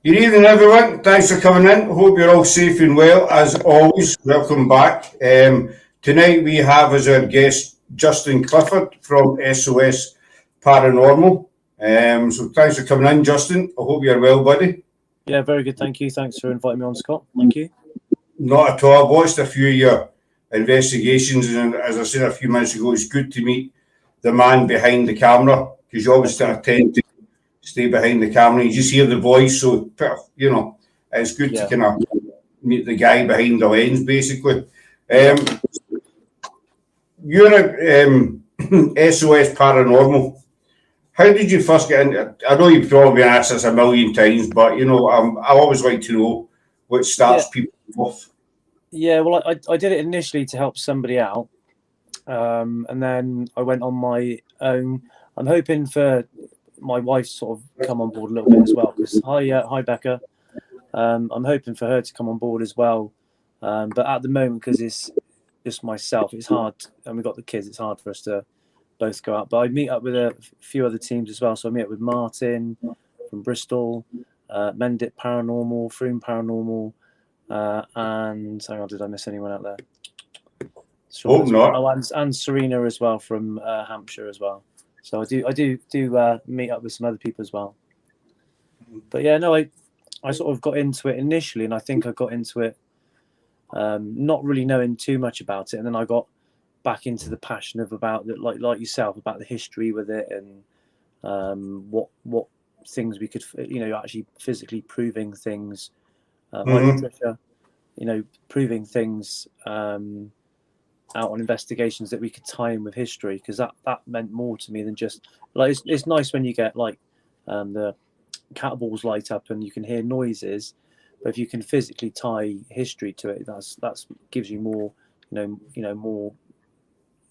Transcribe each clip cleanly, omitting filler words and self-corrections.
Good evening, everyone. Thanks for coming in. Hope you're all safe and well. As always, welcome back. Tonight we have as our guest Justin Clifford from SOS Paranormal. So thanks for coming in, Justin. I hope you're well, buddy. Yeah, very good. Thank you. Thanks for inviting me on, Scott. Thank you. Not at all. I've watched a few of your investigations, and as I said a few minutes ago, it's good to meet the man behind the camera because you always Thank you. tend to stay behind the camera. You just hear the voice, so it's good to Yeah. kind of meet the guy behind the lens, basically. Exactly. You're a SOS Paranormal. How did you first get into it? I know you've probably been asked this a million times, but I always like to know what Yeah. starts people off. Yeah. Well, I did it initially to help somebody out, and then I went on my own. I'm hoping for my wife to sort of come on board a little bit as well. Because hi Becca. I'm hoping for her to come on board as well. But at the moment, because it's just myself, it's hard, and we've got the kids. It's hard for us to both go out. But I meet up with a few other teams as well. So I meet up with Martin from Bristol, Mendip Paranormal, Froome Paranormal, and hang on, did I miss anyone out there? Sure, Hope not. oh, and Serena as well from Hampshire as well. So I do meet up with some other people as well. But yeah, no, I sort of got into it initially, and I think I got into it not really knowing too much about it, and then I got back into the passion of about it, like yourself, about the history with it, and what things we could, actually physically proving things, like Patricia, proving things out on investigations that we could tie in with history, because that meant more to me than just like it's nice when you get like the cat balls light up and you can hear noises, but if you can physically tie history to it, that's gives you more, more,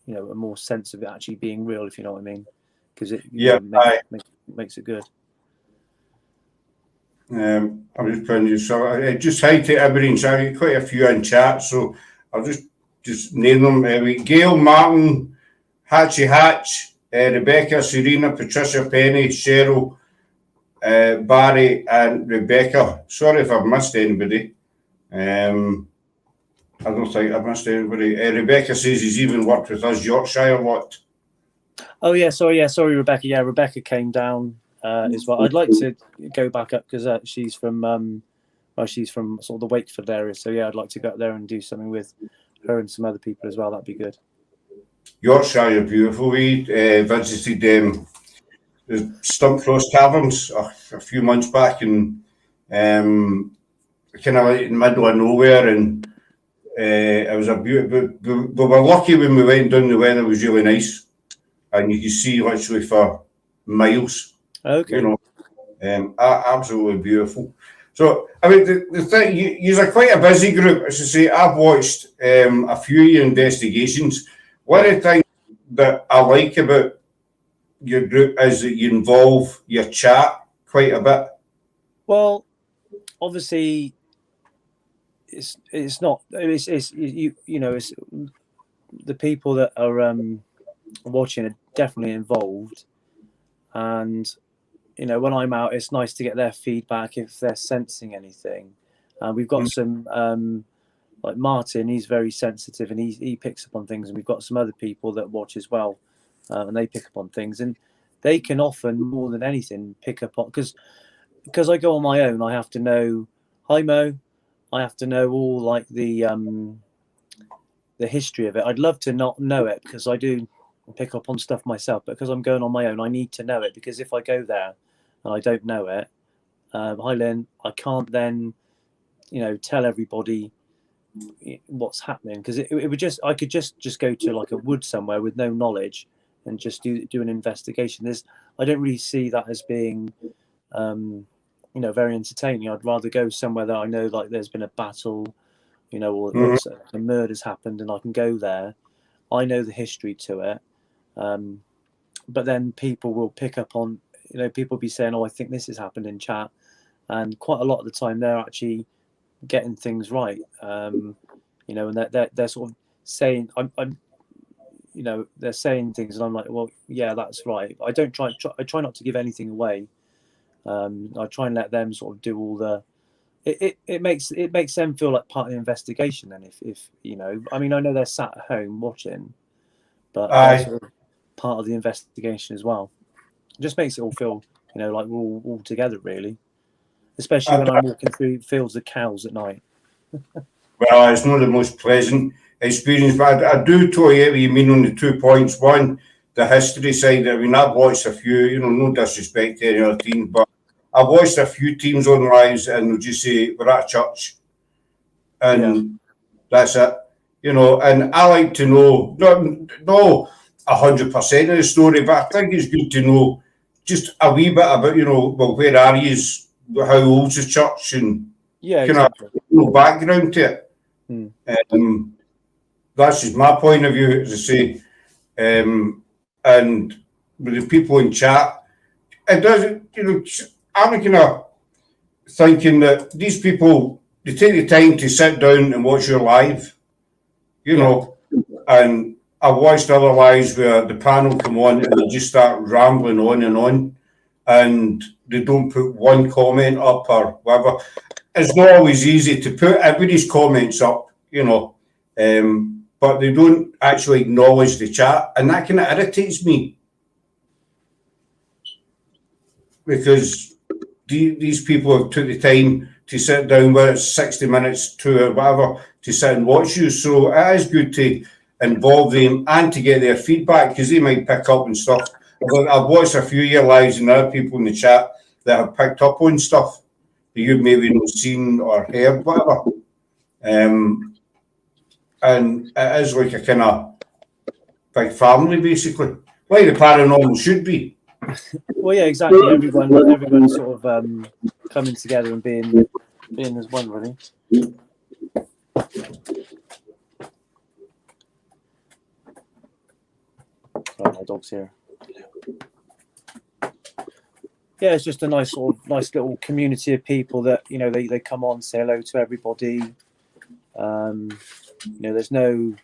a more sense of it actually being real, if you know what I mean, because it makes it good. I'm just putting you. So just hi to everyone. So I got quite a few in chat, so I'll just name them. Gail, Martin, Hatchie Hatch, Rebecca, Serena, Patricia, Penny, Cheryl, Barry, and Rebecca. Sorry if I've missed anybody. I don't think I've missed anybody. Rebecca says he's even worked with us Yorkshire lot. Oh yeah, sorry, Rebecca. Yeah, Rebecca came down as well. I'd like to go back up because she's from she's from sort of the Wakeford area. So yeah, I'd like to go up there and do something with her and some other people as well. That'd be good. Yorkshire, beautiful. We visited the Stumpcross Caverns a few months back, and kind of like in the middle of nowhere, and it was a beautiful. We were lucky when we went down. The weather was really nice, and you could see literally for miles. Okay. Absolutely beautiful. So, I mean, the thing, you're quite a busy group. As I say, I've watched a few of your investigations. One of the things that I like about your group is that you involve your chat quite a bit. Well, obviously, it's not it's it's the people that are watching are definitely involved, and when I'm out, it's nice to get their feedback if they're sensing anything. We've got some like Martin, he's very sensitive and he picks up on things, and we've got some other people that watch as well, and they pick up on things, and they can often more than anything pick up on because I go on my own. I have to know, hi Mo, I have to know all like the history of it. I'd love to not know it because I do pick up on stuff myself, but because I'm going on my own, I need to know it, because if I go there and I don't know it, hi Lynn, I can't then tell everybody what's happening, because it would just, I could just go to like a wood somewhere with no knowledge and just do an investigation. I don't really see that as being very entertaining. I'd rather go somewhere that I know, like there's been a battle, or a murder's happened, and I can go there. I know the history to it, but then people will pick up on, people will be saying, "Oh, I think this has happened" in chat, and quite a lot of the time they're actually getting things right, and they're sort of saying, I'm they're saying things, and I'm like, well, yeah, that's right. I don't try not to give anything away, I try and let them sort of do all the. It makes them feel like part of the investigation. Then, if you know, I mean, I know they're sat at home watching, but they're Aye. sort of part of the investigation as well. It just makes it all feel, you know, like we're all together, really. Especially when I'm walking through fields of cows at night. Well, it's not the most pleasant experience, but I do totally get what you mean on the 2 points. One, the history side. I mean, I've watched a few, you know, no disrespect to any other teams, but I've watched a few teams on lives and they'll just say, we're at church. And that's it. You know, and I like to know, not 100% of the story, but I think it's good to know just a wee bit about, you know, well, where are you? How old's the church? And exactly. Background to it. That's just my point of view, as I say. And with the people in chat, it doesn't, you know, I'm kind of thinking that these people, they take the time to sit down and watch your live, you know, and I've watched other lives where the panel come on and they just start rambling on, and they don't put one comment up or whatever. It's not always easy to put everybody's comments up, you know, but they don't actually acknowledge the chat, and that kind of irritates me because these people have took the time to sit down, whether it's 60 minutes, 2 or whatever, to sit and watch you. So it is good to involve them and to get their feedback because they might pick up on stuff. I've watched a few of your lives and there are people in the chat that have picked up on stuff that you've maybe not seen or heard, whatever. And it is like a kind of big family, basically, like the paranormal should be. Well, yeah, exactly. Everyone sort of coming together and being as one, really. Oh, my dog's here. Yeah, it's just a nice little community of people that, you know, they come on, say hello to everybody. You know, there's no, you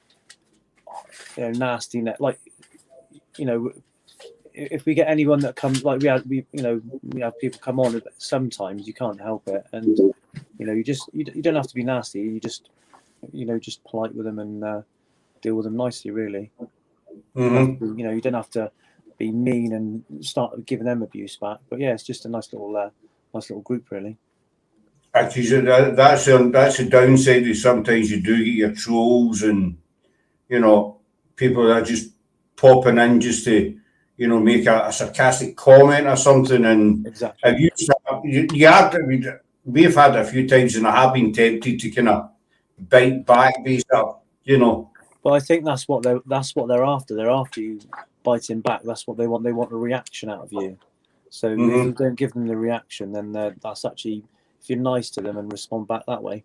know, nasty net, like, you know, if we get anyone that comes, like we have people come on, sometimes you can't help it, and you know, you don't have to be nasty, you just, you know, just polite with them and deal with them nicely, really. You know, you don't have to be mean and start giving them abuse back, but yeah, it's just a nice little group, really. Actually, that's the downside is sometimes you do get your trolls and, you know, people that are just popping in just to, you know, make a sarcastic comment or something. And exactly. We've had a few times and I have been tempted to kind of bite back, basically, you know. Well, I think that's what they're after. They're after you biting back. That's what they want. They want a reaction out of you. So if you don't give them the reaction, then that's actually, if you're nice to them and respond back that way,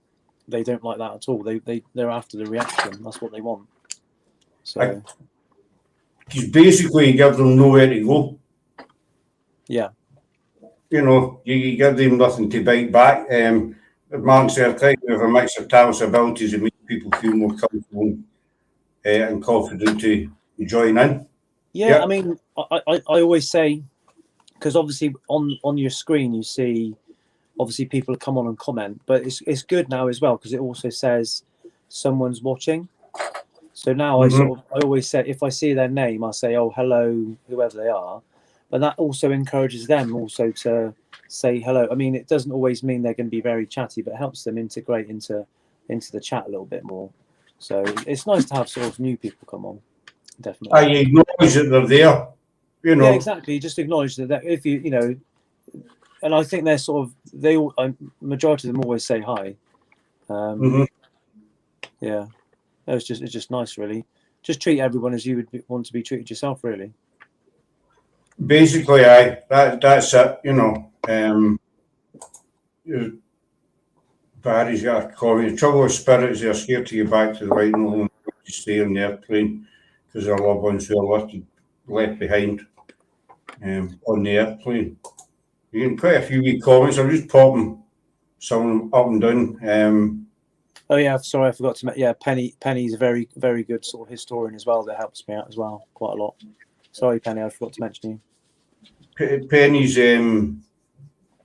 they don't like that at all. They're after the reaction. That's what they want. So you basically give them nowhere to go. Yeah. You know, you give them nothing to bite back. Martin said, I think with a mix of talents and abilities, it makes people feel more comfortable and confident to join in. Yeah, I mean, I always say, because obviously on your screen you see, obviously people come on and comment, but it's good now as well because it also says someone's watching. So now I always say, if I see their name, I say, oh, hello, whoever they are. But that also encourages them also to say hello. I mean, it doesn't always mean they're going to be very chatty, but it helps them integrate into the chat a little bit more. So it's nice to have sort of new people come on. Definitely. I acknowledge that they're there. You know. Yeah, exactly. You just acknowledge that if you know, and I think they're sort of majority of them always say hi. Yeah, it's just nice, really. Just treat everyone as you would want to be treated yourself, really. Basically, that's it. You know, Barry's got a comment. The trouble with spirits, they're scared to get back to the right home to stay on the airplane because their loved ones who are left behind on the airplane. You can quite a few wee comments. I'll just pop them, some up and down. Oh yeah, sorry, I forgot to mention. Yeah, Penny's a very, very good sort of historian as well. That helps me out as well quite a lot. Sorry, Penny, I forgot to mention you. Penny's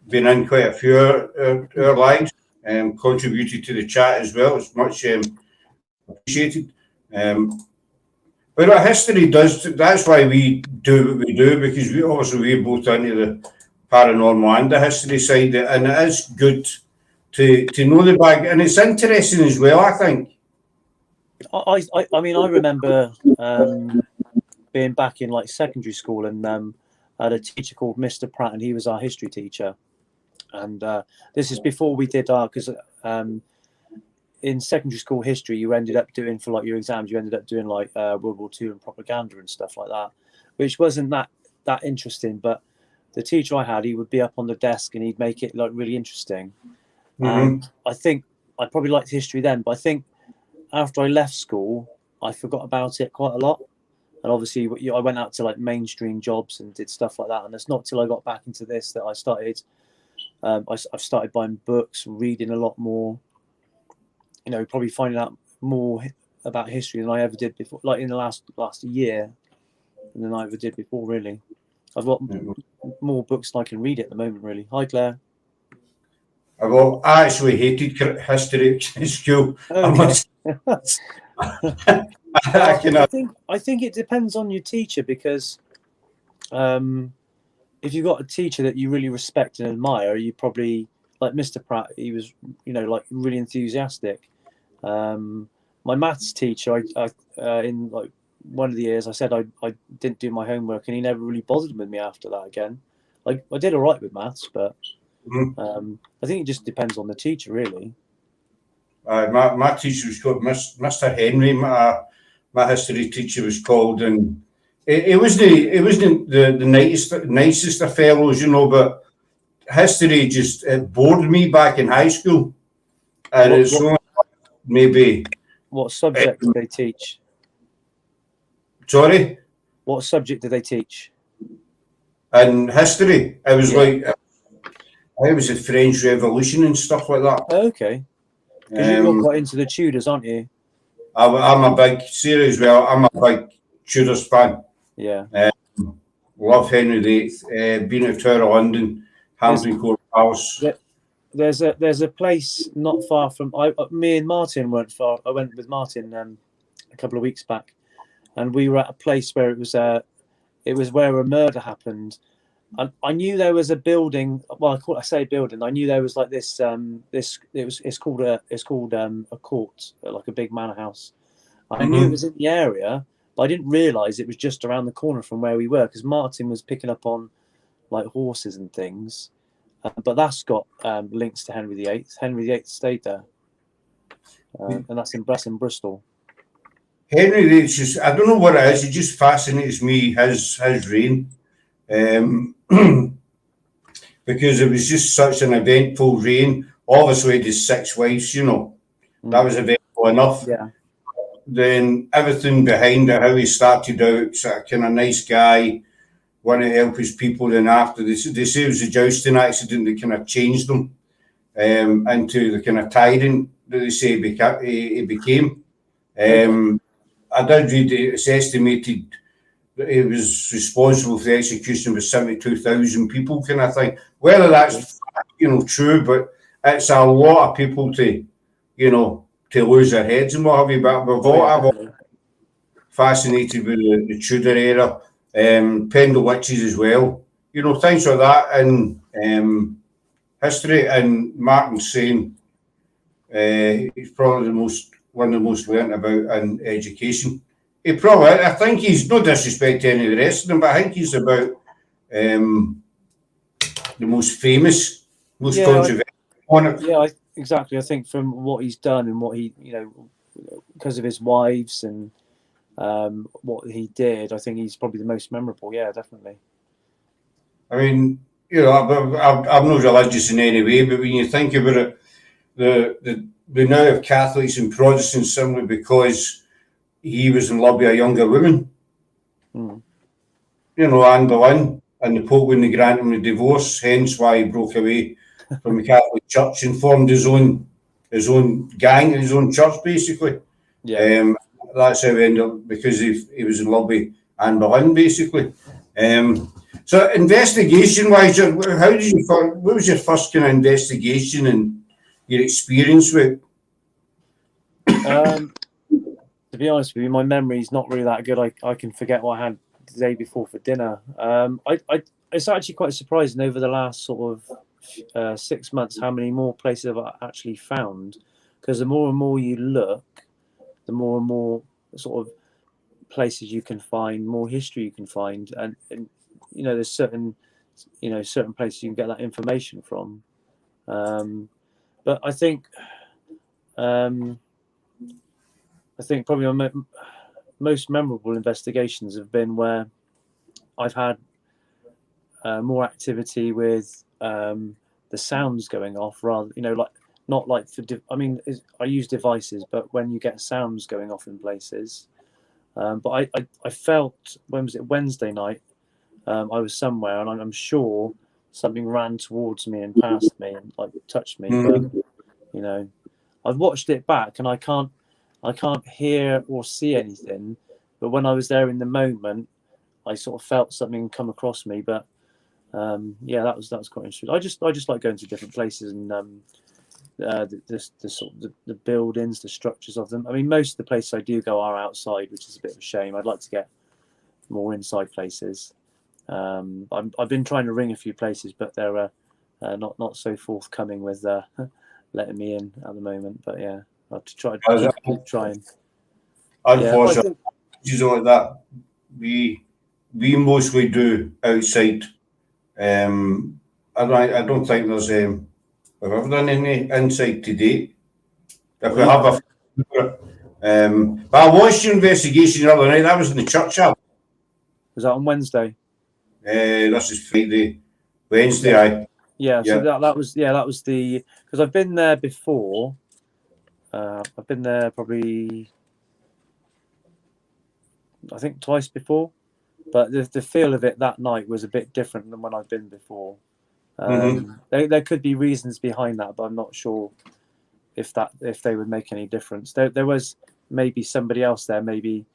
been in quite a few of our lives, contributed to the chat as well. It's much appreciated. But what history does, that's why we do what we do, because we're both into the paranormal and the history side, and it is good to know the back, and it's interesting as well, I think. I mean, I remember being back in like secondary school, and I had a teacher called Mr. Pratt, and he was our history teacher. And this is before we did because in secondary school history, you ended up doing for like your exams, you ended up doing like World War II and propaganda and stuff like that, which wasn't that interesting. But the teacher I had, he would be up on the desk and he'd make it like really interesting. And I think I probably liked history then, but I think after I left school, I forgot about it quite a lot. And obviously, I went out to like mainstream jobs and did stuff like that. And it's not till I got back into this that I started. I've started buying books, reading a lot more. You know, probably finding out more about history than I ever did before, like in the last year, than I ever did before. Really, I've got more books than I can read at the moment. Really. Hi, Claire. Well, I actually hated history in school. Okay. I think it depends on your teacher, because if you've got a teacher that you really respect and admire, you probably, like Mr. Pratt, he was, you know, like really enthusiastic. My maths teacher, I in like one of the years, I said I didn't do my homework, and he never really bothered with me after that again. Like I did all right with maths, but I think it just depends on the teacher, really. My teacher was called Mr. Henry. My history teacher was called, and it wasn't the nicest of fellows, you know. But history just bored me back in high school, and it's only maybe. What subject did they teach? Sorry. What subject did they teach? In history, it was like it was the French Revolution and stuff like that. Okay. Because you're quite into the Tudors, aren't you? I'm a big series. Well, I'm a big Tudors fan. Yeah. Love Henry VIII. Been to Tower of London, Hampton Court Palace. There's a place not far from. Me and Martin weren't far. I went with Martin a couple of weeks back, and we were at a place where it was where a murder happened. And I knew there was a building. Well, I say building. I knew there was like this. It's called a court, like a big manor house. I knew it was in the area, but I didn't realise it was just around the corner from where we were, because Martin was picking up on like horses and things. But that's got links to Henry VIII. Henry VIII stayed there, and that's in Bristol. Henry VIII, just, I don't know what it is. It just fascinates me, his reign. Because it was just such an eventful reign. Obviously, his 6 wives, you know, that was eventful enough. Yeah. Then everything behind it, how he started out, sort of kind of nice guy, want to help his people. Then after they say it was a jousting accident that kind of changed him into the kind of tyrant that they say he became. I did read it's estimated that he was responsible for the execution of 72,000 people, kind of thing. Whether that's true, but it's a lot of people to lose their heads and what have you. But I'm fascinated with the Tudor era, Pendle Witches as well. You know, things like that in history. And Martin's saying he's probably one of the most learnt about in education. I think he's, no disrespect to any of the rest of them, but I think he's about the most famous, most controversial on it. Yeah, exactly. I think from what he's done and what he, because of his wives and what he did, I think he's probably the most memorable. Yeah, definitely. I mean, I'm not religious in any way, but when you think about it, the now of Catholics and Protestants simply because he was in love with a younger woman, Anne Boleyn, and the Pope wouldn't grant him a divorce, hence why he broke away from the Catholic Church and formed his own gang, his own church, basically. Yeah. That's how he ended up, because he was in love with Anne Boleyn, basically. So investigation-wise, how did you? What was your first kind of investigation and your experience with? To be honest with you, my memory is not really that good. I can forget what I had the day before for dinner. It's actually quite surprising over the last sort of 6 months how many more places I've actually found. Because the more and more you look, the more and more sort of places you can find, more history you can find, and there's certain places you can get that information from. But I think probably my most memorable investigations have been where I've had more activity with the sounds going off, rather, like not like I use devices, but when you get sounds going off in places. But I felt, when was it, Wednesday night, I was somewhere and I'm sure something ran towards me and past me and like touched me. But I've watched it back and I can't hear or see anything. But when I was there in the moment, I sort of felt something come across me. But that was quite interesting. I just like going to different places and the sort of the buildings, the structures of them. I mean, most of the places I do go are outside, which is a bit of a shame. I'd like to get more inside places. I've been trying to ring a few places, but they're not so forthcoming with letting me in at the moment. But yeah, I'll keep trying. Unfortunately, like that, we mostly do outside. I don't think there's we've ever done any inside to date. If we have but I watched your investigation the other night. That was in the churchyard. Was that on Wednesday? This is Friday, Wednesday. Yeah. So that was the, because I've been there before. I've been there probably, I think, twice before, but the feel of it that night was a bit different than when I've been before. There could be reasons behind that, but I'm not sure if they would make any difference. There was maybe somebody else there, maybe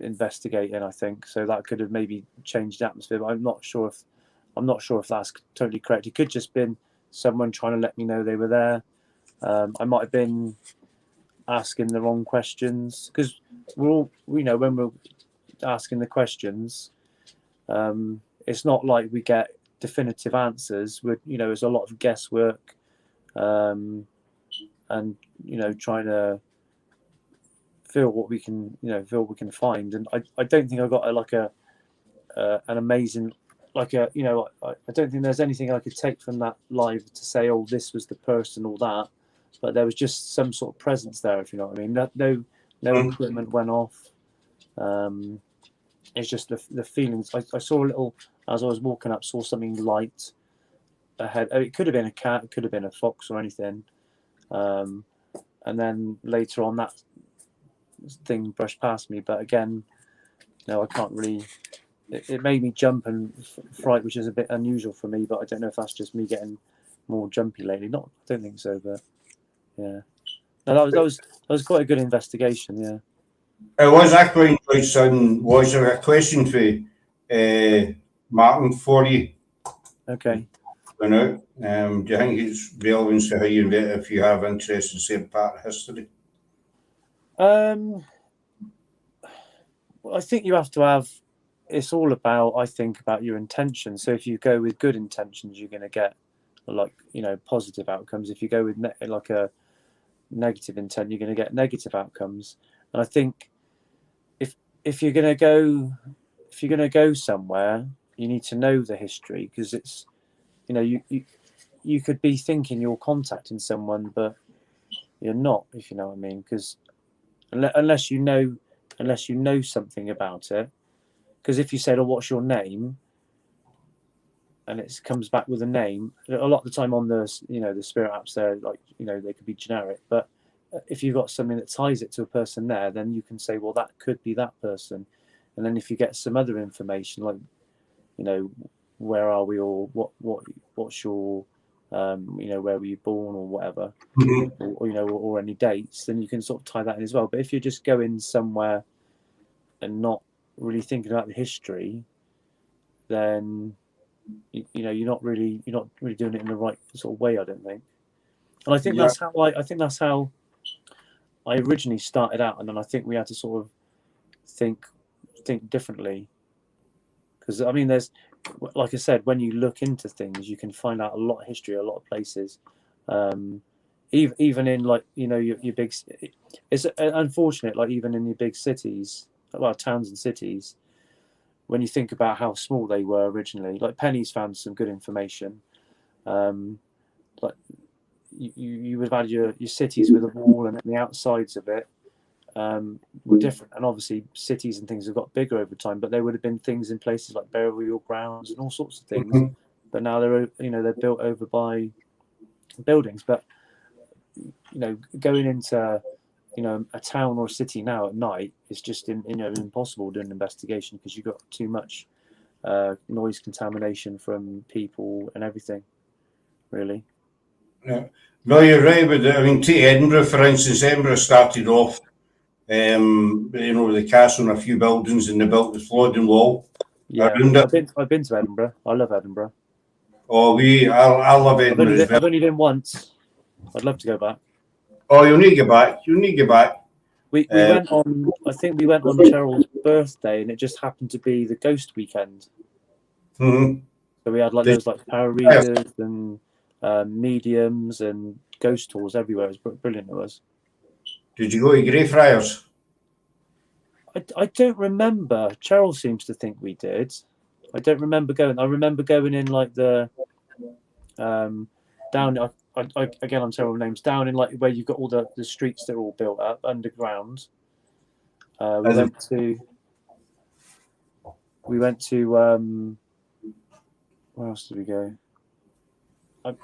investigating, I think, so that could have maybe changed the atmosphere. But I'm not sure if that's totally correct. It could just been someone trying to let me know they were there. I might have been asking the wrong questions, because we're all, when we're asking the questions, it's not like we get definitive answers. There's a lot of guesswork, and trying to feel what we can find. And I don't think I got an amazing, I don't think there's anything I could take from that live to say, oh, this was the person or that, but there was just some sort of presence there, if you know what I mean. No equipment went off. It's just the feelings. I saw a little, as I was walking up, saw something light ahead. It could have been a cat, it could have been a fox or anything. And then later on, that thing brushed past me. But again, I can't really. It made me jump and fright, which is a bit unusual for me. But I don't know if that's just me getting more jumpy lately. I don't think so. But yeah, no, that was quite a good investigation. Yeah. It was actually quite sudden. Was there a question for Martin for you? Okay. Do you think it's relevant to how you if you have interest in the same part of history? Well, I think you have to have. It's all about, I think, about your intention. So if you go with good intentions, you're going to get positive outcomes. If you go with a negative intent, you're going to get negative outcomes. And I think if you're going to go somewhere, you need to know the history, because it's you could be thinking you're contacting someone, but you're not, if you know what I mean. Because unless you know something about it. Because if you said, "Oh, what's your name?" and it comes back with a name, a lot of the time on the the spirit apps, they could be generic. But if you've got something that ties it to a person there, then you can say, "Well, that could be that person." And then if you get some other information, like where are we, or what's your where were you born, or whatever, or any dates, then you can sort of tie that in as well. But if you're just going somewhere and not really thinking about the history, then you're not really doing it in the right sort of way, I don't think. And I think Yeah. that's how I originally started out, and then I think we had to sort of think differently. Because I mean, there's, like I said, when you look into things, you can find out a lot of history, a lot of places. Even in like your big, it's unfortunate. Like even in your big cities, well, towns and cities, when you think about how small they were originally, like Penny's found some good information. Like you would have had your cities with a wall, and the outsides of it were different. And obviously, cities and things have got bigger over time, but there would have been things in places like burial grounds and all sorts of things. But now they're built over by buildings. But going into a town or a city now at night is just impossible doing an investigation, because you've got too much noise contamination from people and everything, really. Yeah. No, you're right about that. I mean, take Edinburgh, for instance. Edinburgh started off, the castle and a few buildings, and they built the Flodden Wall around it. I've been to Edinburgh. I love Edinburgh. Oh, I love Edinburgh as well. I've only been once. I'd love to go back. Oh, you'll need to get back. You'll need to get back. We went on. I think we went on Cheryl's birthday, and it just happened to be the ghost weekend. Mm-hmm. So we had there was like tarot readers and mediums and ghost tours everywhere. It was brilliant. It was. Did you go to Greyfriars? I don't remember. Cheryl seems to think we did. I don't remember going. I remember going in like the down. Again, I'm terrible with names. Down in like where you've got all the streets that are all built up underground. We went to. Where else did we go?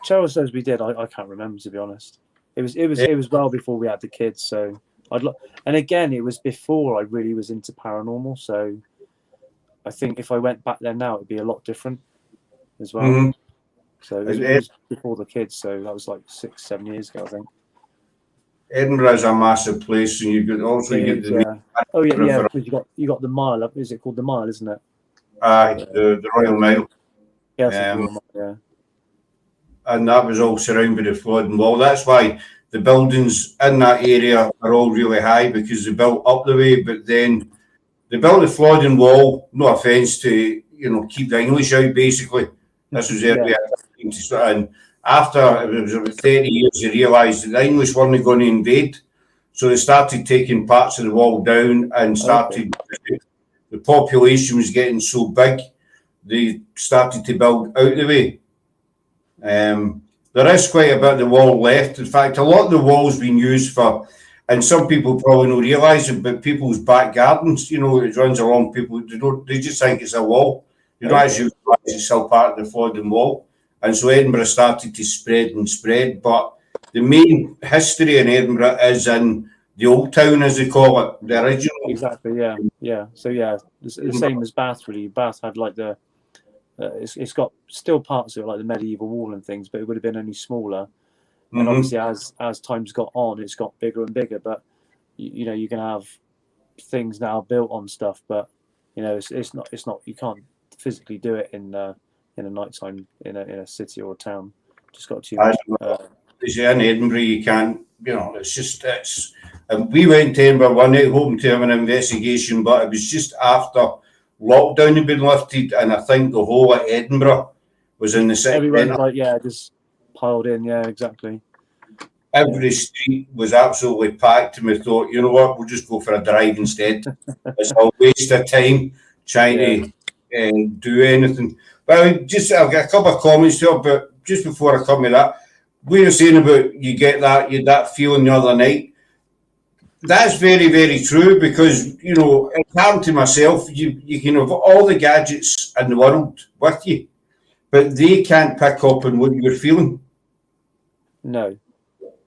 Cheryl says we did. I can't remember, to be honest. It was well before we had the kids, so and again, it was before I really was into paranormal. So I think if I went back there now, it'd be a lot different as well. Mm-hmm. So it was before the kids, so that was like 6-7 years ago, I think. Edinburgh is a massive place, and you get because you got the Mile up. Is it called the Mile? Isn't it? The Royal Mile. Yeah. And that was all surrounded by the Flodden Wall. That's why the buildings in that area are all really high, because they built up the way, but then they built the Flodden Wall, no offence to, keep the English out, basically. This was early. And after it was about 30 years, they realised that the English weren't going to invade. So they started taking parts of the wall down and the population was getting so big, they started to build out the way. There is quite a bit of the wall left. In fact, a lot of the wall's been used for, and some people probably don't realise it, but people's back gardens, it runs along people, they just think it's a wall. They don't actually realise it's still part of the Flodden Wall. And so Edinburgh started to spread, but the main history in Edinburgh is in the Old Town, as they call it, the original. Exactly, yeah. So it's the same as Bath, really. Bath had like it's got still parts of it, like the medieval wall and things, but it would have been only smaller. And obviously, as time's got on, it's got bigger and bigger. But you can have things now built on stuff, but it's not. You can't physically do it in a nighttime in a city or a town. Just got too much. In Edinburgh, you can't. It's. And we went to Edinburgh one night hoping to have an investigation, but it was just after lockdown had been lifted, and I think the whole of Edinburgh was in the city. Everyone, just piled in. Yeah, exactly. Every street was absolutely packed, and we thought, you know what, we'll just go for a drive instead. It's a waste of time trying to do anything. But I've got a couple of comments here, but just before I come to that, we were saying about you get that feeling the other night. That's very, very true, because, it happened to myself. You can have all the gadgets in the world with you, but they can't pick up on what you're feeling. No.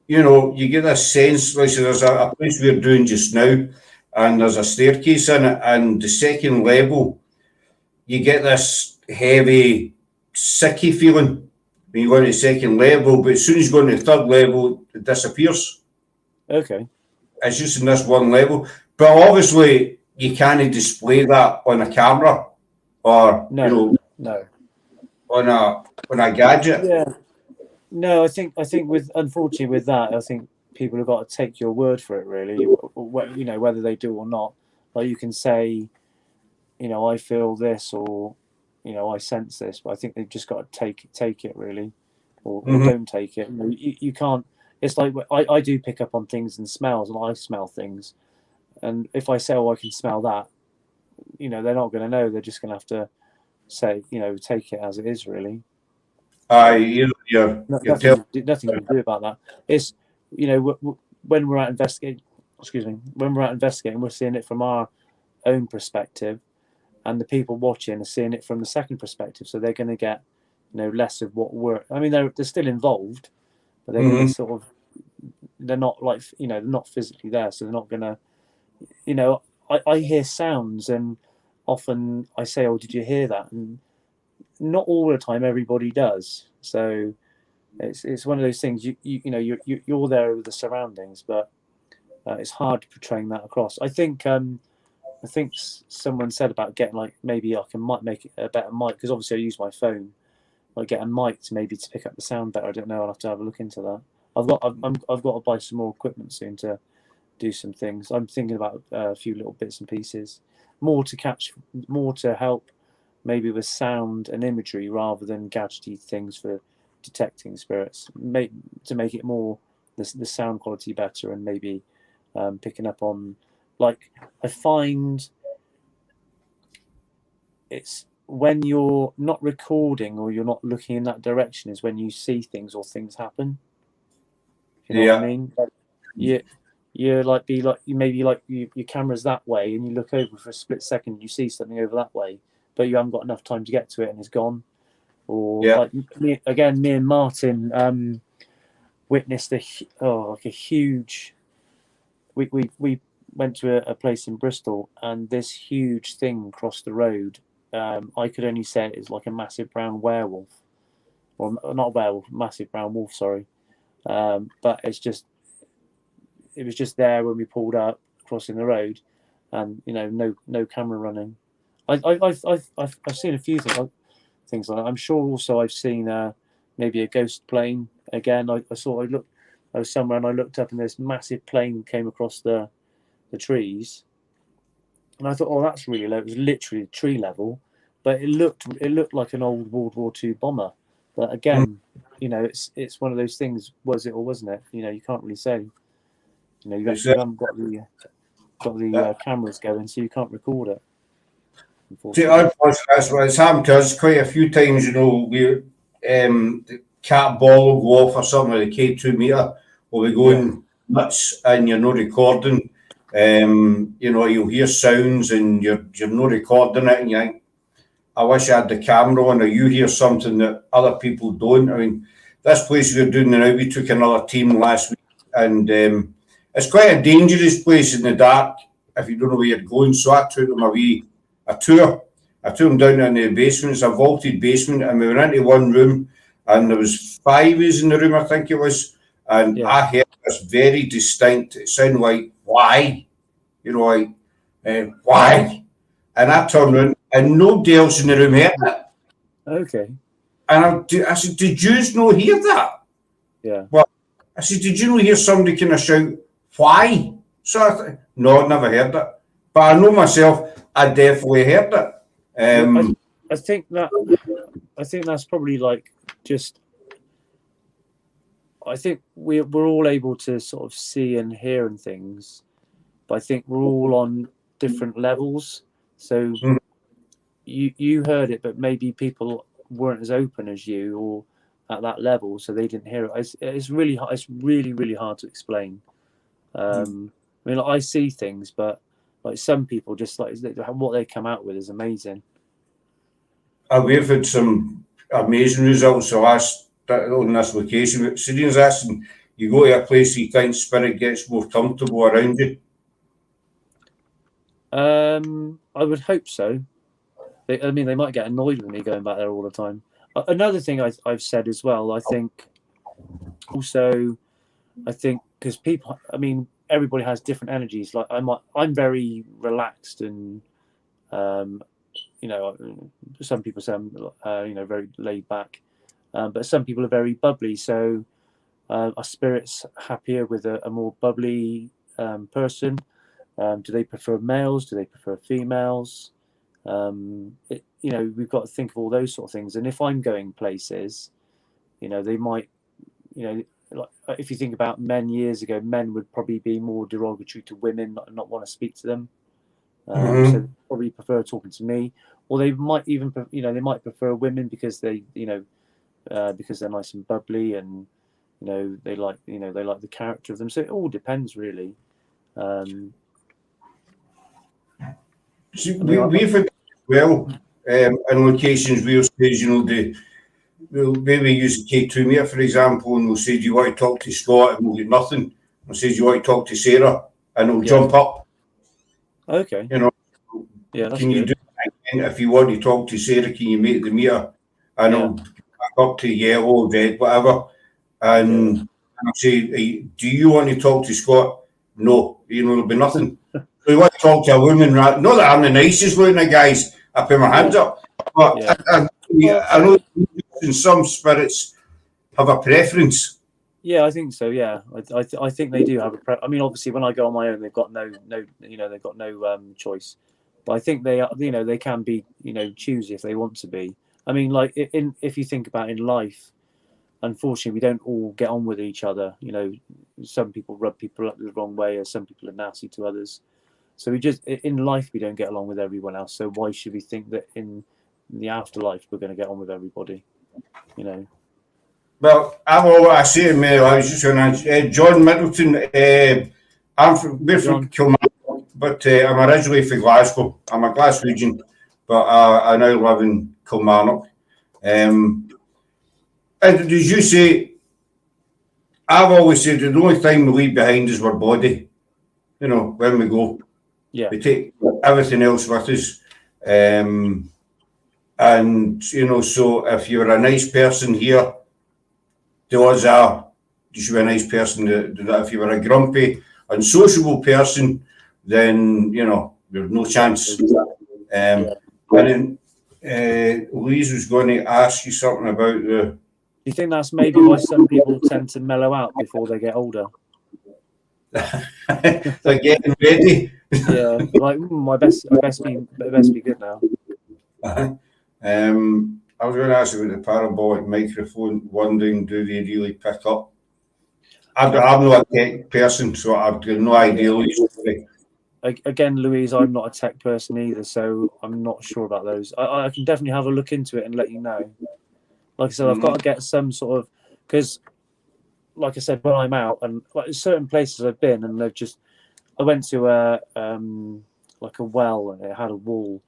You get this sense, like there's a place we're doing just now, and there's a staircase in it, and the second level, you get this heavy, sicky feeling when you go to the second level, but as soon as you go to the third level, it disappears. Okay. It's just in this one level. But obviously, you can't display that on a camera or, No. on a gadget. Yeah. No, I think unfortunately with that, I think people have got to take your word for it. Really, whether they do or not. Like you can say, I feel this, or I sense this, but I think they've just got to take it really, or Mm-hmm. don't take it. You can't. It's like I do pick up on things and smells, and I smell things, and if I say, "Oh, I can smell that," they're not going to know. They're just going to have to say, take it as it is, really. Aye, Um, you're nothing, telling. nothing you can do about that. It's when we're out investigating. Excuse me. When we're out investigating, we're seeing it from our own perspective, and the people watching are seeing it from the second perspective. So they're going to get, less of what we're. I mean, they're still involved, but they're going to Mm-hmm. sort of. They're not like they're not physically there, so they're not going to. I hear sounds, and often I say, "Oh, did you hear that?" And not all the time everybody does. So it's one of those things. You're there with the surroundings, but it's hard portraying that across. I think someone said about getting like maybe I can might make it a better mic because obviously I use my phone. Like get a mic to pick up the sound better. I don't know. I'll have to have a look into that. I've got to buy some more equipment soon to do some things. I'm thinking about a few little bits and pieces, more to help maybe with sound and imagery rather than gadgety things for detecting spirits. To make it more the sound quality better and maybe picking up on like I find it's when you're not recording or you're not looking in that direction is when you see things or things happen. You know what I Yeah. mean? You you're like be like you maybe like your camera's that way and you look over for a split second and you see something over that way, but you haven't got enough time to get to it and it's gone. Or Yeah. like me and Martin witnessed like a huge. We went to a place in Bristol and this huge thing crossed the road. I could only say it is like a massive brown werewolf, or not werewolf, massive brown wolf. Sorry, but it was just there when we pulled up crossing the road, and no camera running. I've seen a few things like that. I'm sure also I've seen maybe a ghost plane again. I was somewhere and I looked up and this massive plane came across the trees, and I thought, oh, that's really low. It was literally tree level, but it looked like an old World War II bomber. But Mm. again, it's one of those things. Was it or wasn't it? You can't really say. It's, You haven't got the cameras going, so you can't record it. see, Unfortunately, unfortunately, that's what it's happened to us quite a few times. The cat ball will go off or something like the K2 meter, or we yeah, going nuts and you're not recording. You'll hear sounds and you're not recording it, and you think, I wish I had the camera on, or you hear something that other people don't. I mean, this place we're doing now, we took another team last week, and it's quite a dangerous place in the dark if you don't know where you're going. So I took them a tour. I took them down in the basement. It's a vaulted basement, and we went into one room, and there was five of us in the room, I think it was, and yeah. I heard this very distinct. It sounded like why, like why, and I turned around, and nobody else in the room heard it. Okay, And I said, did you not hear that? yeah. Well, I said, did you not hear somebody kind of shout, why? So I thought, no, I'd never heard it. But I know myself, I definitely heard it. Yeah, Um, I think that's probably like just. I think we're all able to sort of see and hear and things, but I think we're all on different levels. So mhm. you heard it, but maybe people weren't as open as you or at that level, so they didn't hear it. It's really hard. It's really really hard to explain. I mean, like, I see things, but like some people just like what they come out with is amazing. We've had some amazing results on this location. But Syrian's asking, you go to a place you think spirit gets more comfortable around you. I would hope so. I mean, they might get annoyed with me going back there all the time. Another thing I've said as well, I think also, I think because people, I mean, everybody has different energies. Like I'm very relaxed and um, some people say I'm, very laid back, but some people are very bubbly. So are spirits happier with a more bubbly person? Do they prefer males? Do they prefer females? We've got to think of all those sort of things. And if I'm going places, they might, like if you think about men years ago, men would probably be more derogatory to women, not want to speak to them. So they probably prefer talking to me, or they might even, they might prefer women because they, because they're nice and bubbly, and they like, they like the character of them. So it all depends, really. We've had in locations where says, we'll maybe use the K2 meter, for example, and we'll say, do you want to talk to Scott? And we'll get nothing. We'll say, do you want to talk to Sarah? And it'll jump up. Okay. Yeah, that's can you good. do that? If you want to talk to Sarah, can you make the meter? And it'll back up to yellow, red, whatever. And I'll say, do you want to talk to Scott? No. There'll be nothing. So you want to talk to a woman, right? Not that I'm the nicest looking of guys. I put my hands up. But I know some spirits have a preference. Yeah, I think so. Yeah, I think they do have a. I mean, obviously, when I go on my own, they've got no, they've got no choice. But I think they are, they can be, choosy if they want to be. I mean, like if you think about in life, unfortunately, we don't all get on with each other. Some people rub people up the wrong way, or some people are nasty to others. So in life, we don't get along with everyone else. So why should we think that in the afterlife we're going to get on with everybody? Well, I say to me, I was just going to John Middleton. We're from Kilmarnock, but I'm originally from Glasgow. I'm a Glaswegian, but I now live in Kilmarnock. And as you say, I've always said the only thing we leave behind is our body. When we go. Yeah. We take everything else with us. And, so if you're a nice person here, the odds are you should be a nice person. If you were a grumpy, unsociable person, then, there's no chance. And then Louise was going to ask you something about the... Do you think that's maybe why some people tend to mellow out before they get older? They're getting ready. Yeah, like I best be good now. I was going to ask you about the parabolic microphone, wondering, do they really pick up? I'm not a tech person, so I've got no idea. Again, Louise, I'm not a tech person either, so I'm not sure about those. I can definitely have a look into it and let you know. Like I said, I've got to get some sort of, because, like I said, when I'm out and like certain places I've been, and I went to a well and it had a wall.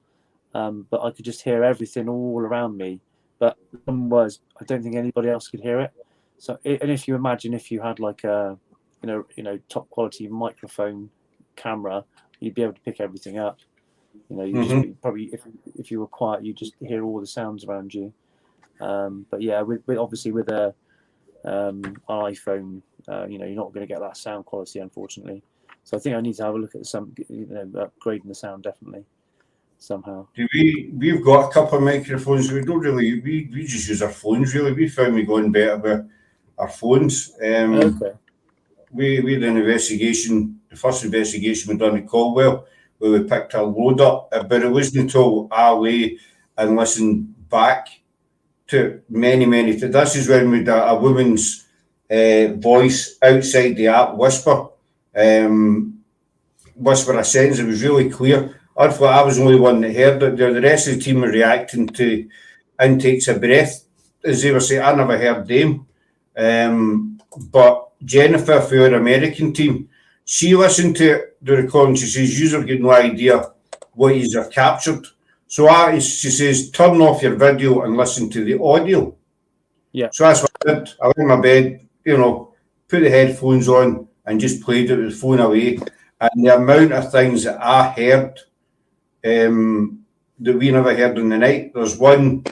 But I could just hear everything all around me. But the problem was, I don't think anybody else could hear it. So, and if you imagine if you had like a, top quality microphone camera, you'd be able to pick everything up. You just probably if you were quiet, you just hear all the sounds around you. But yeah, with obviously with a an iPhone, you're not going to get that sound quality, unfortunately. So I think I need to have a look at some, upgrading the sound definitely. Somehow. We've got a couple of microphones. We don't really. We just use our phones. Really, we found we going better with our phones. Okay. We did an investigation. The first investigation we done at Caldwell, where we picked a load up, but it wasn't until I lay and listened back to many. This is when we did a woman's voice outside the app whisper a sentence. It was really clear. I thought I was the only one that heard it. The rest of the team were reacting to intakes of breath, as they were saying. I never heard them. But Jennifer, for our American team, she listened to the recording. She says, "You've got no idea what you have captured." So she says, "Turn off your video and listen to the audio." Yeah. So that's what I did. I went in my bed, put the headphones on and just played it with the phone away. And the amount of things that I heard that we never heard in the night. There's one,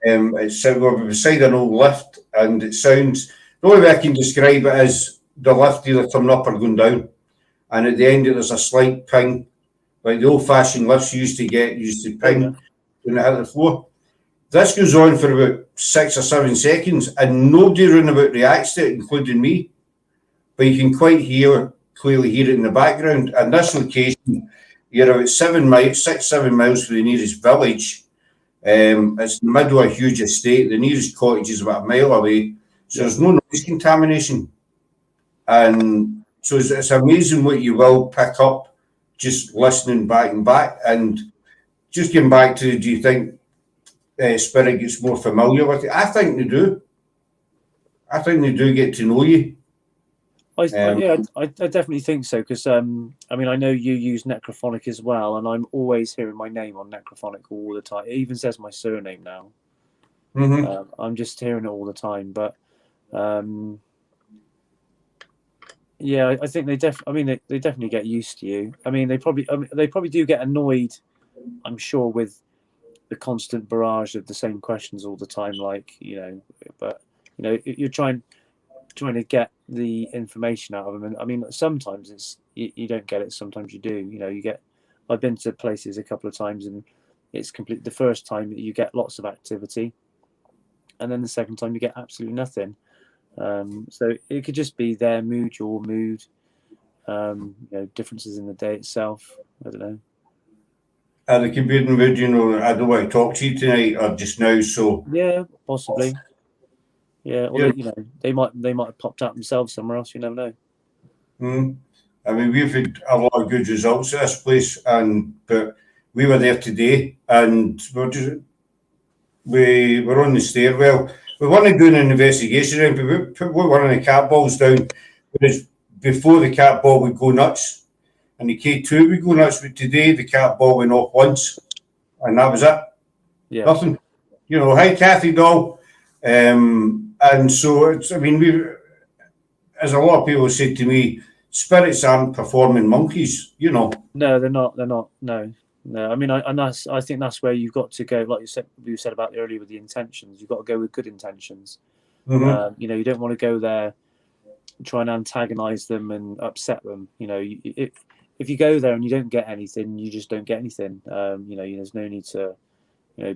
it's beside an old lift, and it sounds, the only way I can describe it is the lift either coming up or going down. And at the end, there's a slight ping, like the old-fashioned lifts you used to get, used to ping. when it hit the floor. This goes on for about 6 or 7 seconds, and nobody round about reacts to it, including me. But you can quite clearly hear it in the background. And this location, you're about 6-7 miles from the nearest village. It's in the middle of a huge estate. The nearest cottage is about a mile away. So there's no noise contamination. And so it's amazing what you will pick up just listening back and back. And just getting back to, do you think spirit gets more familiar with it? I think they do. I think they do get to know you. I definitely think so, because I mean, I know you use Necrophonic as well, and I'm always hearing my name on Necrophonic all the time. It even says my surname now. I'm just hearing it all the time. But yeah, I think they definitely get used to you. I mean, they probably do get annoyed, I'm sure, with the constant barrage of the same questions all the time. Like, but you're trying to get the information out of them, and I mean, sometimes it's you don't get it, sometimes you do. I've been to places a couple of times, and it's complete. The first time you get lots of activity, and then the second time you get absolutely nothing. So it could just be their mood, your mood, differences in the day itself. I don't know. They could be in the mood, I don't want to talk to you tonight or just now. So yeah, possibly. Yeah, or they might have popped out themselves somewhere else. You never know. I mean, we've had a lot of good results at this place, but we were there today, and we were on the stairwell. We weren't doing an investigation, but we put one of the cat balls down. Whereas before, the cat ball would go nuts, and the K2 would go nuts. But today, the cat ball went off once, and that was it. Yeah. Nothing. Hi, Kathy doll. And so I mean, as a lot of people say to me, spirits aren't performing monkeys, No, they're not. No. I mean, I think that's where you've got to go. Like you said about earlier with the intentions, you've got to go with good intentions. You don't want to go there, try and antagonize them and upset them. If you go there and you don't get anything, you just don't get anything. There's no need to,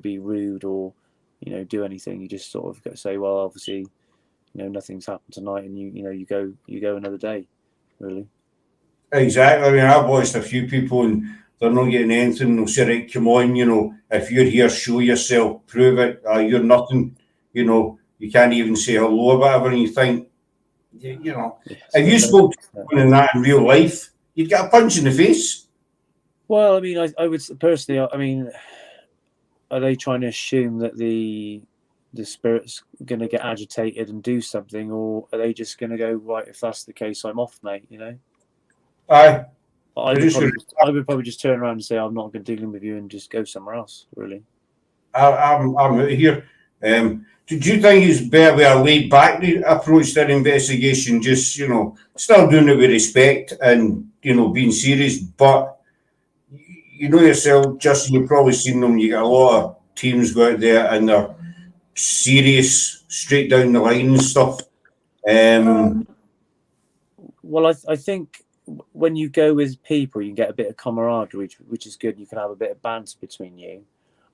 be rude or, do anything. You just sort of got to say, well, obviously, nothing's happened tonight, and you go another day, really. Exactly. I mean, I've watched a few people and they're not getting anything. They'll say, right, come on, if you're here, show yourself, prove it. You're nothing, you can't even say hello or whatever. And you think, if you spoke to someone in that in real life, you'd get a punch in the face. Well, I mean, I would personally, I mean, are they trying to assume that the spirit's going to get agitated and do something, or are they just going to go, right, if that's the case, I'm off, mate, Aye. I would probably just turn around and say, I'm not going to deal with you, and just go somewhere else, really. I'm out of here. Do you think it's better with a laid back approach to an investigation, just, still doing it with respect and, being serious, but yourself, Justin, you've probably seen them, you get a lot of teams go out there and they're serious, straight down the line and stuff. Well, I think when you go with people, you get a bit of camaraderie, which is good. You can have a bit of banter between you.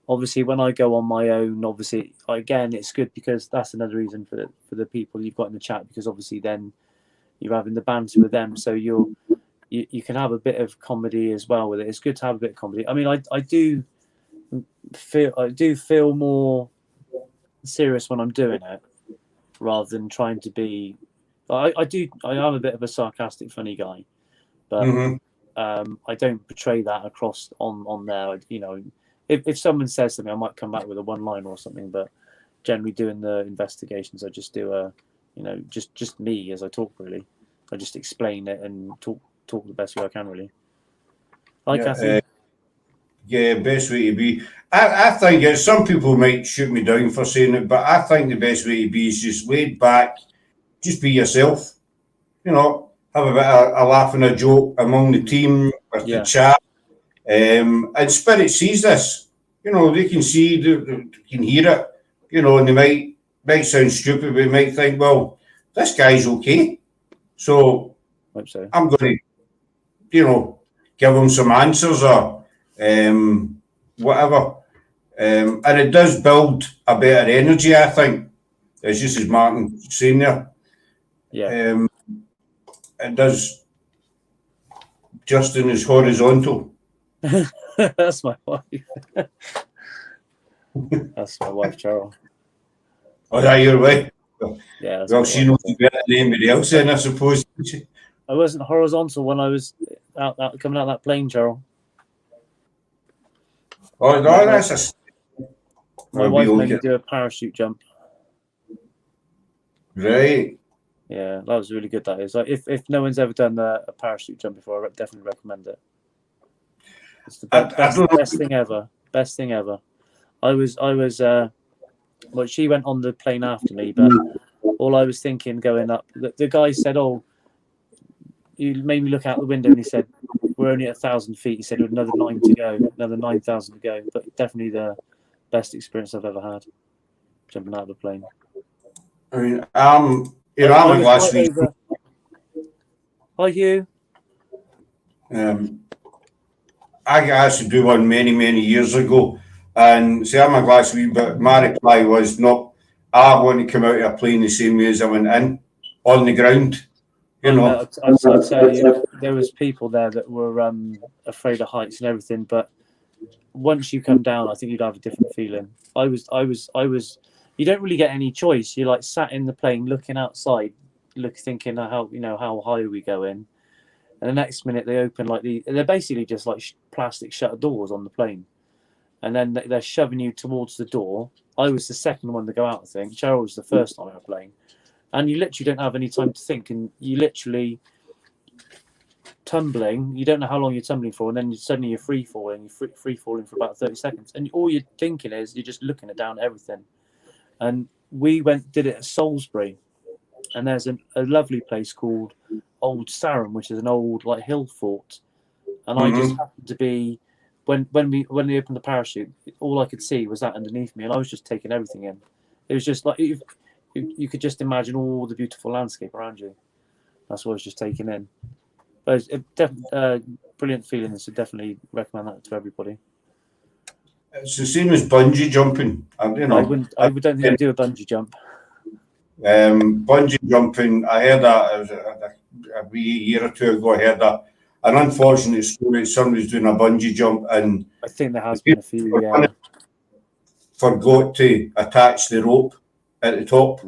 Obviously, when I go on my own, again, it's good because that's another reason for the people you've got in the chat, because obviously then you're having the banter with them, so you can have a bit of comedy as well with it. It's good to have a bit of comedy. I mean, I do feel more serious when I'm doing it, rather than trying to be. I am a bit of a sarcastic, funny guy, but I don't portray that across on there. If someone says something, I might come back with a one line or something, but generally doing the investigations, I just do just me as I talk, really. I just explain it and talk the best way I can, really. Kathy? Best way to be. I think some people might shoot me down for saying it, but I think the best way to be is just laid back, just be yourself. Have a bit of a laugh and a joke among the team with the chat. And Spirit sees this. They can see, they can hear it. And they might sound stupid, but they might think, well, this guy's okay. So I'm going to, give them some answers or whatever. And it does build a better energy, I think. It's just as Martin saying there. Yeah. It does. Justin is horizontal. That's my wife. That's my wife, Cheryl. Oh, that your way. Yeah. Well, she knows you better than anybody else, then, I suppose. I wasn't horizontal when I was coming out of that plane, Cheryl. Oh, no, that's my wife made me do a parachute jump. Right. Yeah, that was really good. That is. Like, if no one's ever done a parachute jump before, I definitely recommend it. It's the best thing ever. Best thing ever. I was. Well, she went on the plane after me, but all I was thinking going up, the guy said, "Oh, you made me look out the window," and he said, "We're only at 1,000 feet." He said, "Another 9 to go, another 9,000 to go." But definitely the best experience I've ever had jumping out of the plane. I mean, I'm a glass week. Hi, Hugh. I actually do one many years ago, and see, I'm a glass week, but my reply was no. I want to come out of a plane the same way as I went in, on the ground. You know, I'll tell you, there was people there that were afraid of heights and everything, but once you come down, I think you'd have a different feeling. I was. You don't really get any choice. You're like sat in the plane, looking outside, thinking how high are we going, and the next minute they open they're basically just like plastic shutter doors on the plane, and then they're shoving you towards the door. I was the second one to go out. I think Cheryl was the first on our plane, and you literally don't have any time to think, and you literally tumbling. You don't know how long you're tumbling for, and then suddenly you're free falling. You're free falling for about 30 seconds, and all you're thinking is you're just looking down at everything. And we did it at Salisbury, and there's a lovely place called Old Sarum, which is an old hill fort. And I just happened to be when they opened the parachute, all I could see was that underneath me, and I was just taking everything in. It was just like you could just imagine all the beautiful landscape around you. That's what I was just taking in. But it's brilliant feeling, so definitely recommend that to everybody. It's the same as bungee jumping. I don't think I'd do a bungee jump. Bungee jumping, I heard that a wee year or two ago. I heard that an unfortunate story. Somebody's doing a bungee jump, and I think there has been a few. Yeah, forgot to attach the rope at the top.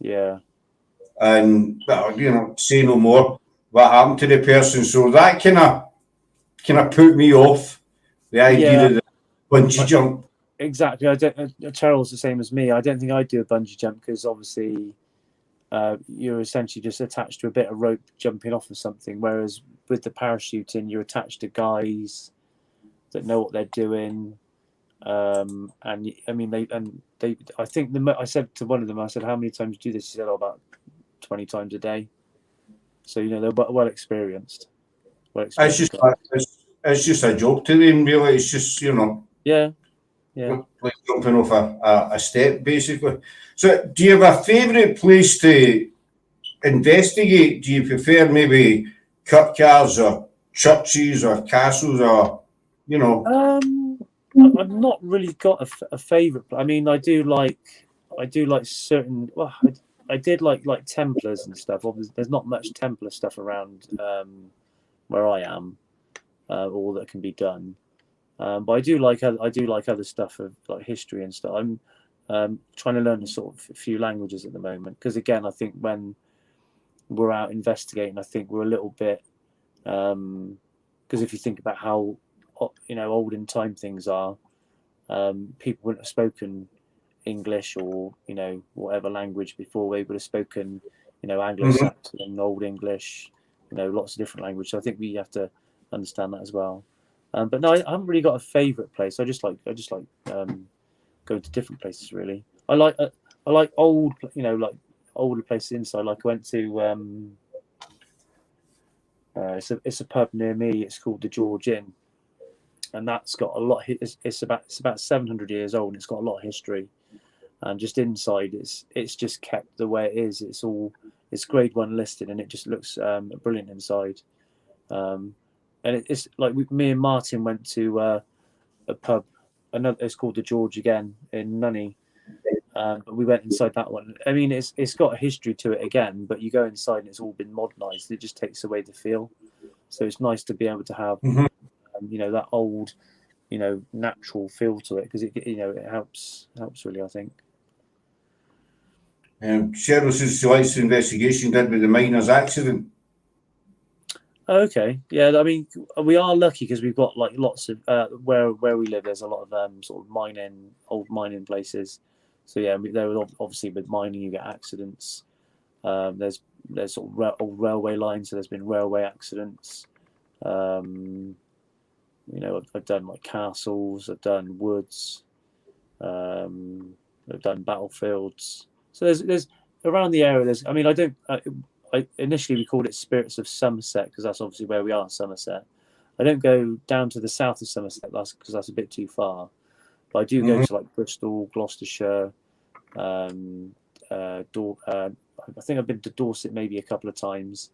Yeah, and say no more. What happened to the person? So that kind of put me off the idea of the bungee jump. Exactly. Charles the same as me. I don't think I'd do a bungee jump because obviously you're essentially just attached to a bit of rope jumping off of something. Whereas with the parachuting, you're attached to guys that know what they're doing. And I mean, they. I think I said to one of them, I said, "How many times do you do this?" He said, "Oh, about 20 times a day." So they're well experienced. It's just a joke to them, really. It's just Yeah. like jumping off a step, basically. So, do you have a favourite place to investigate? Do you prefer maybe kirkyards or churches or castles or I've not really got a favourite. I mean, I do like certain. Well, I did like Templars and stuff. Obviously, there's not much Templar stuff around where I am, or that can be done. But I do like other stuff of like history and stuff. I'm trying to learn a sort of a few languages at the moment because again, I think when we're out investigating, I think we're a little bit because if you think about how old in time things are, people wouldn't have spoken English or whatever language before. They would have spoken Anglo-Saxon, Old English, lots of different languages. So I think we have to understand that as well. But no, I haven't really got a favourite place. I just like going to different places. Really, I like old, like older places inside. Like I went to it's a pub near me. It's called the George Inn, and that's got a lot. It's about 700 years old. And it's got a lot of history, and just inside, it's just kept the way it is. It's Grade 1 listed, and it just looks brilliant inside. And it's like me and Martin went to a pub another. It's called the George again in Nunny. But we went inside that one. I mean, it's got a history to it again, but you go inside and it's all been modernised. It just takes away the feel. So it's nice to be able to have, that old, natural feel to it, because it helps really, I think. Cheryl says she likes the investigation did with the miners' accident. Okay, yeah. I mean, we are lucky because we've got like lots of where we live. There's a lot of sort of old mining places. So yeah, there was obviously with mining you get accidents. There's sort of old railway lines, so there's been railway accidents. I've done like castles, I've done woods, I've done battlefields. So there's around the area. I mean, initially we called it Spirits of Somerset because that's obviously where we are, Somerset. I don't go down to the south of Somerset because that's a bit too far. But I do go to like Bristol, Gloucestershire, I think I've been to Dorset maybe a couple of times,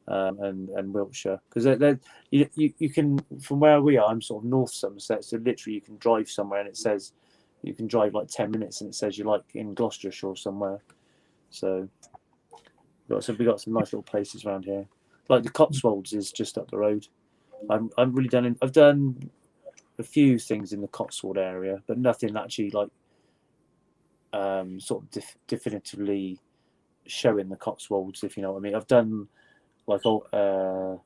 and Wiltshire, because you can, from where we are, I'm sort of North Somerset, so literally you can drive somewhere and it says you can drive like 10 minutes and it says you're like in Gloucestershire or somewhere. So we got some nice little places around here. Like the Cotswolds is just up the road. I've done a few things in the Cotswold area, but nothing actually like sort of definitively showing the Cotswolds, if you know what I mean. I've done like a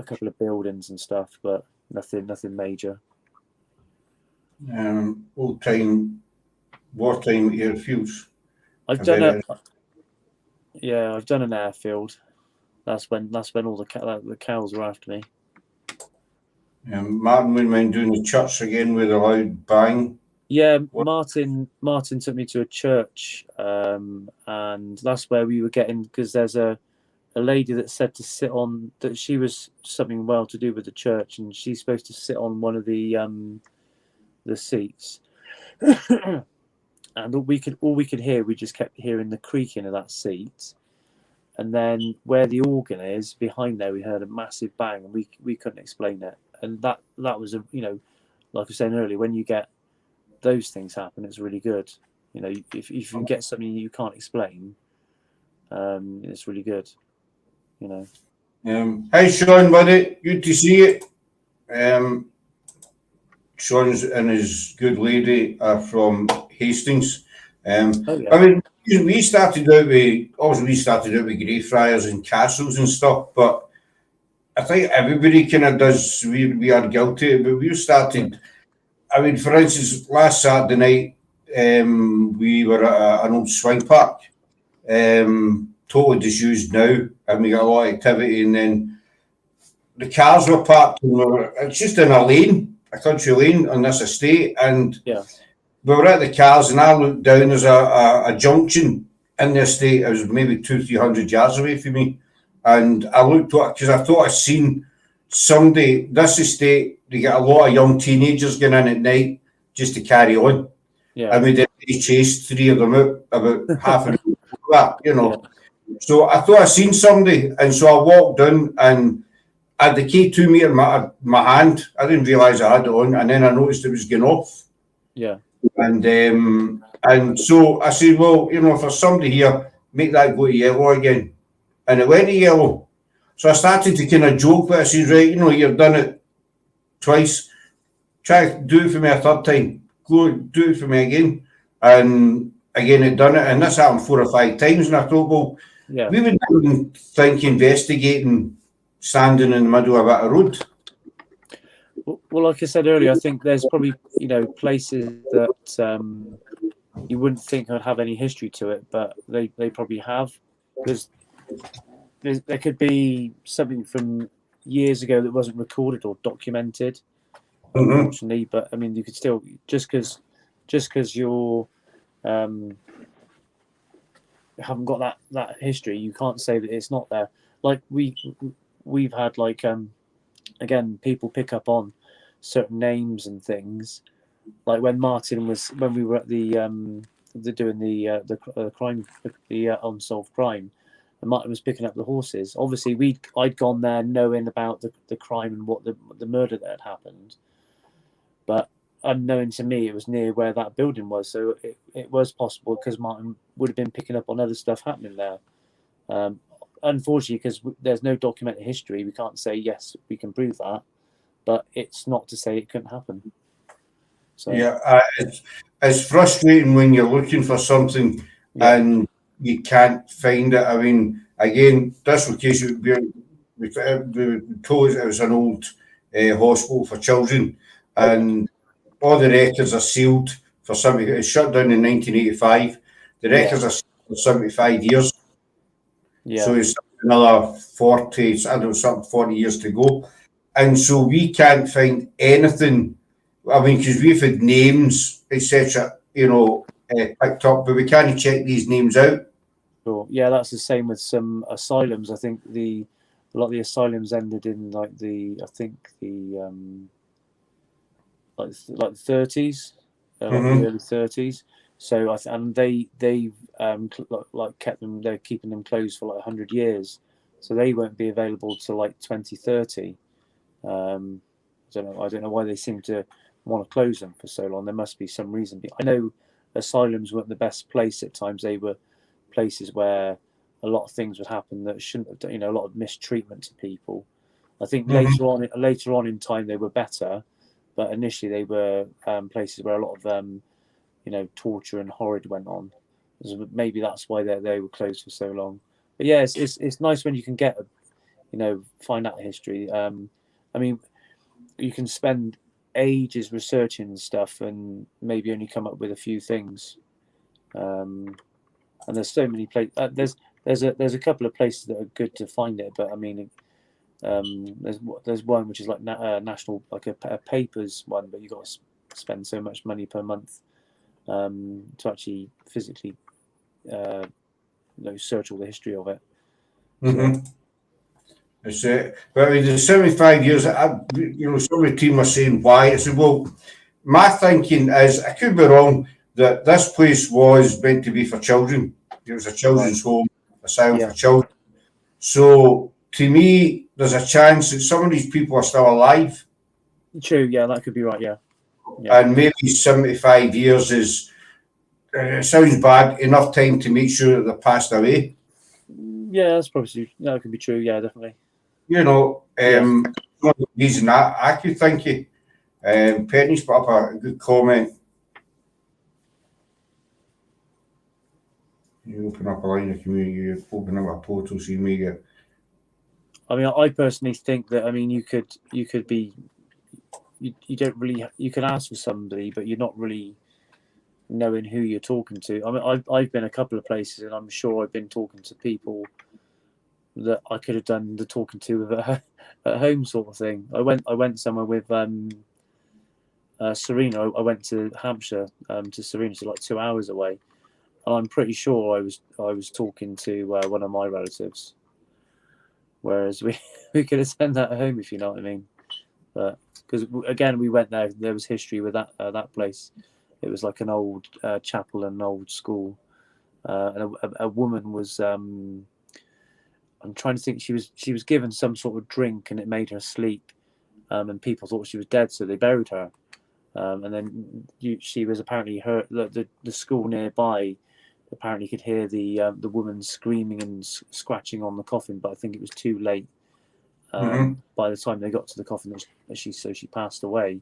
couple of buildings and stuff, but nothing major. Old time wartime airfields. I've done an airfield. That's when all the cows were after me. Martin wouldn't mind doing the church again with a loud bang. Yeah, Martin took me to a church, and that's where we were getting, because there's a lady that said to sit on, that she was something well to do with the church, and she's supposed to sit on one of the seats. And all we could hear, we just kept hearing the creaking of that seat. And then where the organ is behind there, we heard a massive bang, and we couldn't explain it. And that was like I was saying earlier, when you get those things happen, it's really good. If you can get something you can't explain, it's really good. Hi Sean, buddy, good to see you. Sean's and his good lady are from Hastings. I mean, we started out with Greyfriars and castles and stuff, but I think everybody kind of does. We are guilty, but we started. I mean, for instance, last Saturday night, we were at an old swing park, totally disused now, and we got a lot of activity. And then the cars were parked, and it's just in a country lane on this estate, and we were at the cars, and I looked down. There's a junction in the estate. It was maybe 200-300 yards away from me, and I looked at it because I thought I'd seen somebody. This estate, they get a lot of young teenagers going in at night just to carry on. Yeah. And we chased 3 of them out about half an hour that, So I thought I'd seen somebody, and so I walked down and I had the K2 meter in my hand. I didn't realise I had it on, and then I noticed it was going off. Yeah. And so I said, well, if there's somebody here, make that go to yellow again. And it went to yellow. So I started to kind of joke with it. I said, right, you've done it twice. Try to do it for me a third time. Go do it for me again. And again, it done it. And this happened 4 or 5 times. And I thought, well, we would even think investigating standing in the middle of a road. Well, like I said earlier, I think there's probably, places that you wouldn't think would have any history to it, but they probably have. Because there could be something from years ago that wasn't recorded or documented, unfortunately. But I mean, you could still, just because you're haven't got that history, you can't say that it's not there. Like we've had again, people pick up on certain names and things. Like when we were at the doing the crime, the unsolved crime, and Martin was picking up the horses. Obviously, I'd gone there knowing about the crime and what the murder that had happened, but unknown to me, it was near where that building was, so it was possible because Martin would have been picking up on other stuff happening there. Unfortunately, because there's no documented history, we can't say yes, we can prove that, but it's not to say it couldn't happen. So Yeah, it's frustrating when you're looking for something yeah, and you can't find it. I mean, again, this location, we were told it was an old hospital for children, and all the records are sealed for something. It was shut down in 1985. The yeah, records are sealed for 75 years, yeah, so it's another 40, I don't know, something 40 years to go. And so we can't find anything. I mean, because we've had names, etc., picked up, but we can't check these names out. sure. Yeah, that's the same with some asylums. I think a lot of the asylums ended in like I think like the 30s, like the Mm-hmm. early 30s. So and they like kept them. They're keeping them closed for like 100 years, so they won't be available till like 2030. I don't know why they seem to want to close them for so long. There must be some reason. I know asylums weren't the best place at times. They were places where a lot of things would happen that shouldn't have done. A lot of mistreatment to people. I think Mm-hmm. later on in time they were better, but initially they were places where a lot of torture and horrid went on. So maybe that's why they were closed for so long. But yeah, it's nice when you can get find out history. I mean, you can spend ages researching stuff and maybe only come up with a few things. And there's so many places. There's a couple of places that are good to find it, but I mean, there's one which is like national, like a papers one, but you got to spend so much money per month to actually physically search all the history of it. So Mm-hmm. It's, but I mean, the 75 years, some of the team were saying why. I said, well, my thinking is, I could be wrong, that this place was meant to be for children. It was a right, children's home, asylum yeah, for children. So to me, there's a chance that some of these people are still alive, true, yeah, that could be right, yeah, yeah, and maybe 75 years is, sounds bad, enough time to make sure that they passed away. yeah, that could be true, yeah, definitely, yeah. One reason I could think of. Penny's put up a good comment. You open up a line of community, you open up a portal, so you may get. I mean, I personally think that you could be you don't really you can ask for somebody, but you're not really knowing who you're talking to. I mean, I've been a couple of places, and I'm sure I've been talking to people that I could have done the talking to at home sort of thing. I went somewhere with Serena. I went to Hampshire to Serena, so like 2 hours away, and I'm pretty sure I was talking to one of my relatives. Whereas we could have sent that at home, if you know what I mean. But because again, we went there. There was history with that place. It was like an old chapel and an old school. And a woman was. I'm trying to think. She was given some sort of drink and it made her sleep. And people thought she was dead, so they buried her. And then she was apparently hurt. The school nearby apparently could hear the woman screaming and scratching on the coffin, but I think it was too late. Mm-hmm. By the time they got to the coffin, she passed away.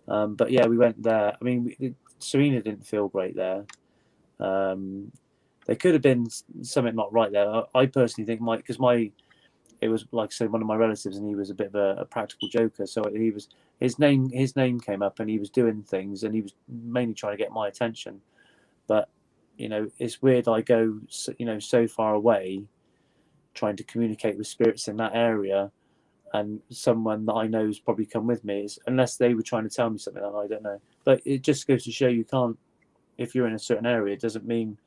But yeah, we went there. I mean, Serena didn't feel great there. There could have been something not right there. I personally think it was like I said, one of my relatives, and he was a bit of a practical joker. So his name came up, and he was doing things, and he was mainly trying to get my attention. But it's weird. I go so far away, trying to communicate with spirits in that area, and someone that I know has probably come with me. Unless they were trying to tell me something, I don't know. But it just goes to show you can't. If you're in a certain area, it doesn't mean.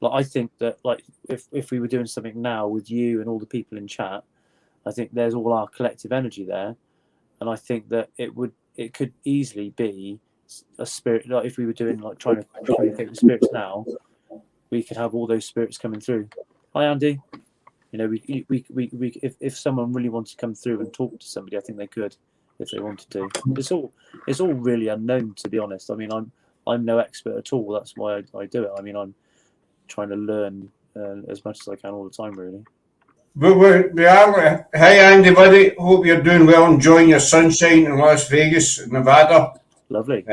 Like I think that if we were doing something now with you and all the people in chat, I think there's all our collective energy there, and I think that it could easily be a spirit. Like if we were doing like trying to communicate with spirits now, we could have all those spirits coming through. Hi Andy. We if someone really wanted to come through and talk to somebody, I think they could. if they wanted to. It's all really unknown, to be honest. I mean, I'm no expert at all. That's why I do it. I mean, I'm trying to learn as much as I can all the time, really. We are. Hi, Andy, buddy. Hope you're doing well, enjoying your sunshine in Las Vegas, Nevada. Lovely.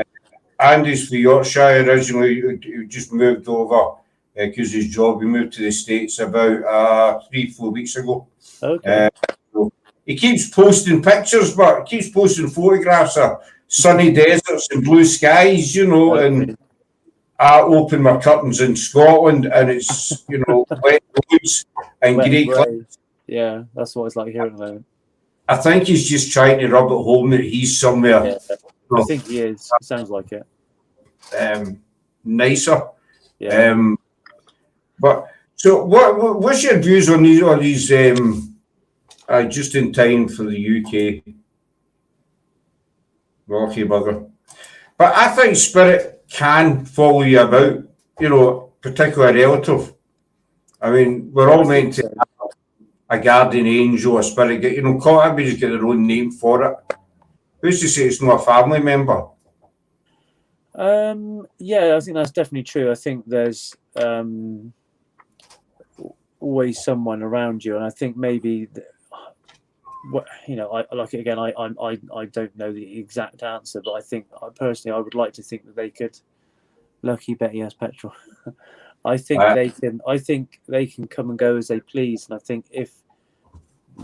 Andy's from Yorkshire originally. He just moved over because his job. He moved to the States about 3-4 weeks ago. Okay. So he keeps posting pictures, but he keeps posting photographs of sunny deserts and blue skies, you know, and I open my curtains in Scotland and it's, you know, wet roads and grey cliffs. Yeah, that's what it's like here at the moment. I think he's just trying to rub it home that he's somewhere. Yeah, I think he is. It sounds like it. Nicer. Yeah. But so what's your views on these just in time for the UK? Rocky bugger. But I think spirit can follow you about, you know, particularly a relative. I mean, we're all meant to have a guardian angel, a spirit, you know, everybody's got their own name for it. Who's to say it's not a family member? Yeah, I think that's definitely true. I think there's always someone around you, and I think maybe you know, I like it again. I don't know the exact answer, but I think personally, I would like to think that they could. Lucky Betty has petrol. I think they can. I think they can come and go as they please, and I think if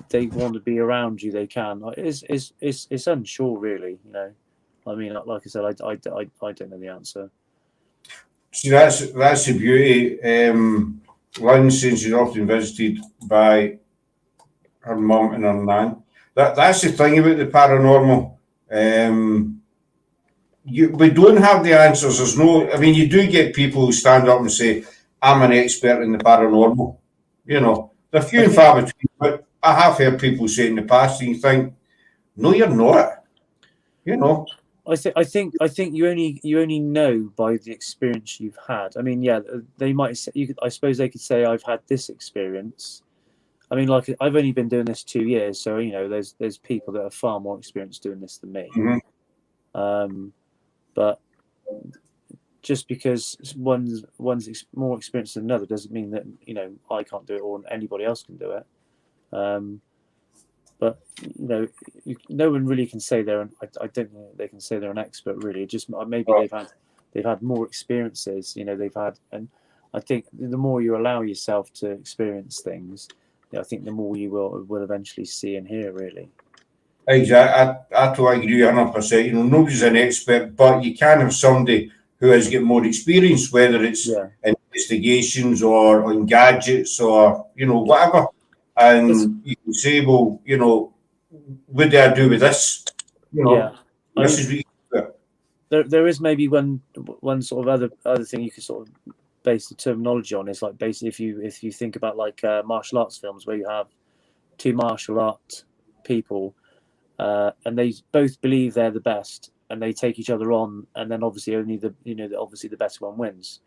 they want to be around you, they can. It's unsure, really. You know, I mean, like I said, I don't know the answer. See, that's the beauty. Lynn says she's often visited by her mum and her nan. That's the thing about the paranormal. We don't have the answers. There's no. I mean, you do get people who stand up and say, "I'm an expert in the paranormal." You know, they're few and far between. But I have heard people say in the past, and you think, "No, you're not." You know. I think you only know by the experience you've had. I mean, yeah, they might say. I suppose they could say, "I've had this experience." I mean, like I've only been doing this 2 years, so you know, there's people that are far more experienced doing this than me. Mm-hmm. But just because one's more experienced than another doesn't mean that, you know, I can't do it or anybody else can do it. But you know, no one really can say they're. I don't think they can say they're an expert. Really, just maybe they've had more experiences. You know, they've had, and I think the more you allow yourself to experience things, I think the more you will eventually see and hear. Really. Exactly. I totally agree 100%. You know, nobody's an expert, but you can have somebody who has got more experience, whether it's investigations or on gadgets or, you know, whatever. And you can say, well, you know, what do I do with this? You know, this is what you do. There is maybe one sort of other thing you could sort of base the terminology on. Is like basically if you think about like martial arts films where you have two martial art people. And they both believe they're the best, and they take each other on, and then obviously only obviously the better one wins.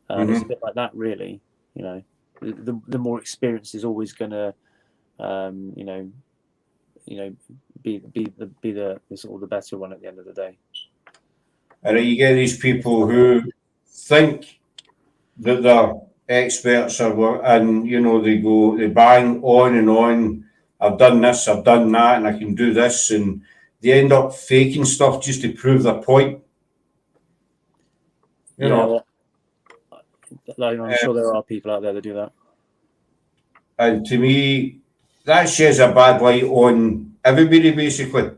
It's a bit like that, really. You know, the more experience is always going to, be the sort of the better one at the end of the day. And you get these people who think that they're experts, and you know they bang on and on. I've done this, I've done that, and I can do this, and they end up faking stuff just to prove their point. You know, I'm sure there are people out there that do that. And to me, that sheds a bad light on everybody, basically.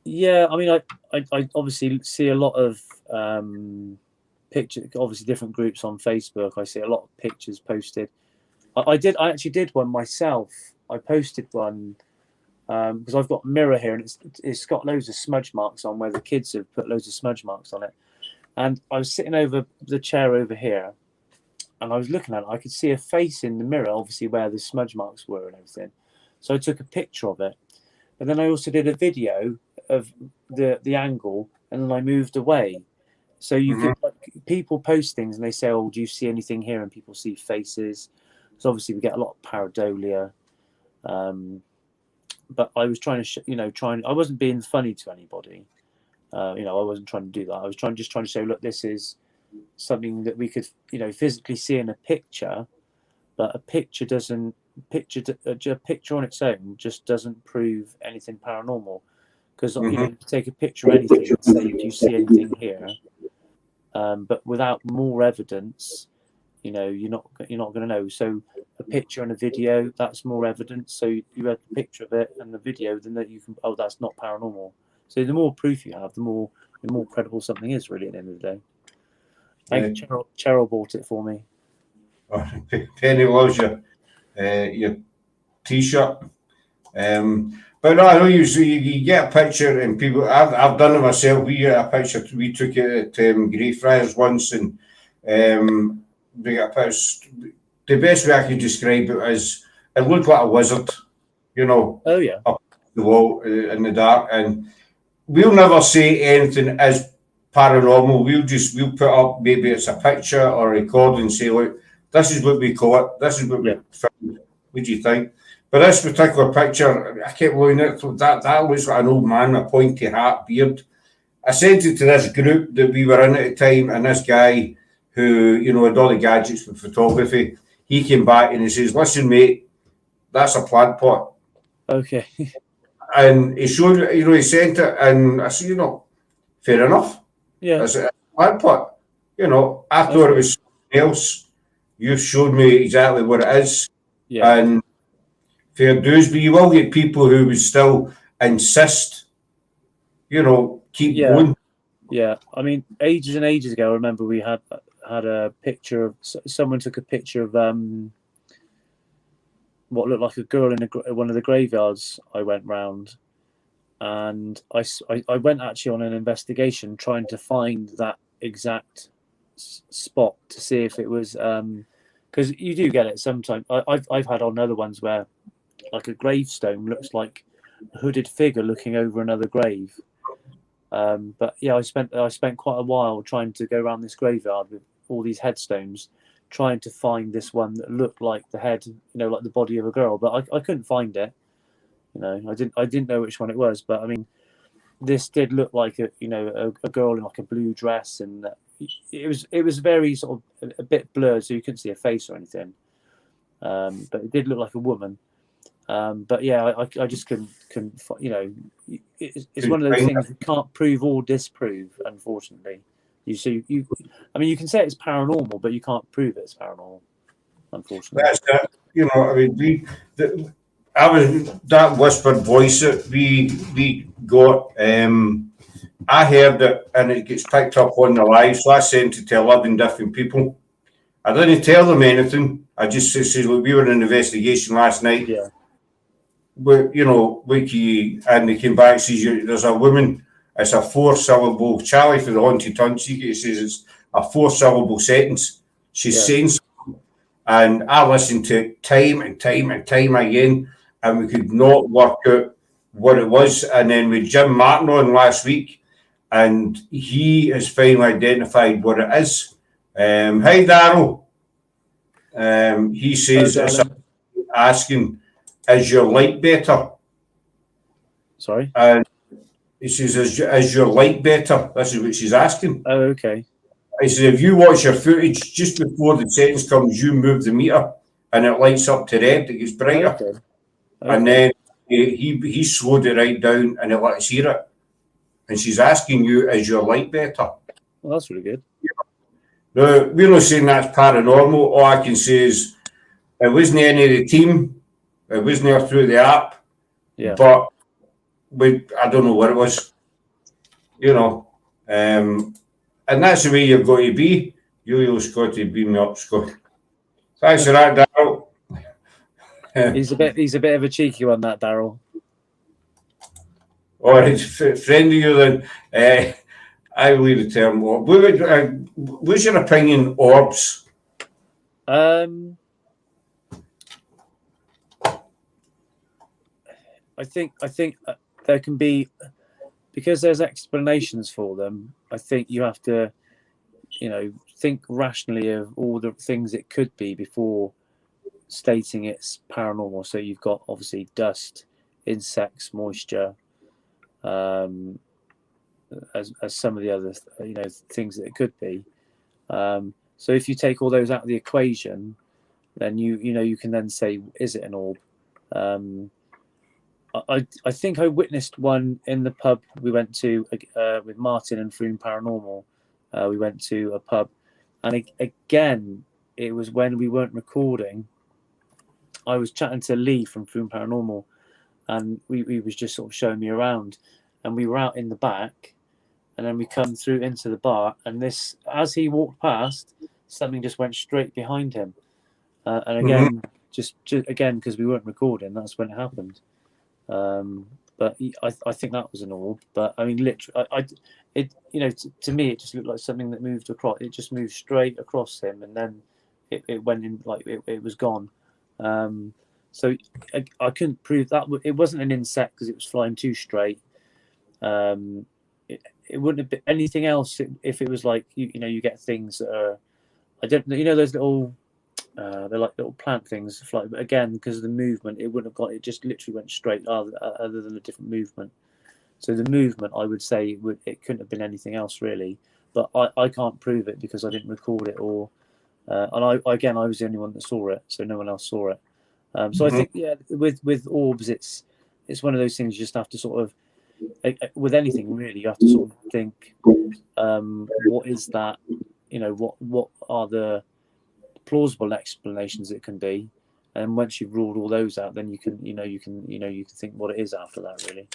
Yeah, I mean, I obviously see a lot of pictures, obviously different groups on Facebook. I see a lot of pictures posted. I actually did one myself. I posted one because I've got a mirror here, and it's got loads of smudge marks on where the kids have put loads of smudge marks on it. And I was sitting over the chair over here, and I was looking at it. I could see a face in the mirror, obviously where the smudge marks were and everything. So I took a picture of it, but then I also did a video of the angle, and then I moved away. So you could, like, people post things and they say, "Oh, do you see anything here?" And people see faces. So obviously we get a lot of pareidolia. but I was trying to, I wasn't being funny to anybody. I wasn't trying to do that. I was just trying to say, look, this is something that we could, physically see in a picture, but a picture on its own just doesn't prove anything paranormal. Because you take a picture of anything and say, do you see anything here? But without more evidence, you're not going to know. So a picture and a video, that's more evidence. So you have the picture of it and the video, then that you can, that's not paranormal. So the more proof you have, the more credible something is, really, at the end of the day. I think Cheryl bought it for me. Penny loves your T-shirt. But no, I know you get a picture, and people. I've done it myself. We get a picture. We took it at Greyfriars once, and we got a picture. The best way I could describe it is it looked like a wizard, Oh yeah. up the wall in the dark. And we'll never say anything is paranormal. We'll put up, maybe it's a picture or a recording, and say, look, this is what we call it. This is what we found. What do you think? But this particular picture, I kept looking at it. That looks like an old man with a pointy hat, beard. I sent it to this group that we were in at the time, and this guy who, had all the gadgets for photography, he came back and he says, listen, mate, that's a plant pot. Okay. And he showed, he sent it, and I said, fair enough. Yeah. That's a plant pot. I thought it was something else. You showed me exactly what it is. Yeah. And fair dues, but you will get people who would still insist, keep going. Yeah, I mean, ages and ages ago, I remember we had a picture of someone took a picture of what looked like a girl in one of the graveyards I went round, and I went actually on an investigation trying to find that exact spot to see if it was because you do get it sometimes. I've had on other ones where like a gravestone looks like a hooded figure looking over another grave. But yeah, I spent quite a while trying to go around this graveyard with all these headstones, trying to find this one that looked like the head, like the body of a girl. But I couldn't find it. I didn't know which one it was. But I mean, this did look like a girl in like a blue dress, and it was very sort of a bit blurred, so you couldn't see a face or anything. But it did look like a woman. But yeah, I just couldn't. It's one of those things you can't prove or disprove, unfortunately. I mean, you can say it's paranormal, but you can't prove it's paranormal, unfortunately. That's it. I mean, I was that whispered voice that we got. I heard it, and it gets picked up on the live. So I sent it to 11 different people. I didn't tell them anything. I just said, look, we were in an investigation last night. Yeah. Wiki, and they came back and says, there's a woman, it's a 4-syllable, Charlie for the Haunted Huntsy, it says it's a 4-syllable sentence. She's saying something. And I listened to it time and time and time again, and we could not work out what it was. And then with Jim Martin on last week, and he has finally identified what it is. Hi, Darryl. He says it's asking, is your light better? Sorry? And he says, is your light better? This is what she's asking. Oh, okay. He says, if you watch your footage, just before the sentence comes, you move the meter and it lights up to red, it gets brighter. Okay. And then he slowed it right down and it let us hear it. And she's asking you, is your light better? Well, that's really good. Now, we're not saying that's paranormal. All I can say is it wasn't any of the team. It wasn't there through the app. Yeah. But I don't know what it was. And that's the way you've got to be. You've got to beam me up, Scott. Thanks for that, Darryl. He's a bit of a cheeky one, that Darryl. All right, friend of you then. I will leave the term. What's your opinion, orbs? I think there can be, because there's explanations for them. I think you have to, think rationally of all the things it could be before stating it's paranormal. So you've got obviously dust, insects, moisture, as some of the other things that it could be. So if you take all those out of the equation, then you can then say, is it an orb? I think I witnessed one in the pub we went to with Martin and Froome Paranormal. We went to a pub, and again, it was when we weren't recording. I was chatting to Lee from Froome Paranormal, and we was just sort of showing me around, and we were out in the back, and then we come through into the bar, and this, as he walked past, something just went straight behind him, and again, just again, because we weren't recording, that's when it happened. But I think that was an orb. But I mean, literally, to me, it just looked like something that moved across. It just moved straight across him, and then it went in, like it was gone. So I couldn't prove that it wasn't an insect because it was flying too straight. It wouldn't have been anything else if it was like you get things that are, I don't know, those little. They're like little plant things fly, but again, because of the movement, it wouldn't have got. It just literally went straight, other than a different movement. So the movement, I would say, it couldn't have been anything else really. But I can't prove it because I didn't record it, or and I was the only one that saw it, so no one else saw it. So I think with orbs, it's one of those things you just have to sort of, with anything really, you have to sort of think, what is that? What are the plausible explanations it can be, and once you've ruled all those out, then you can think what it is after that really.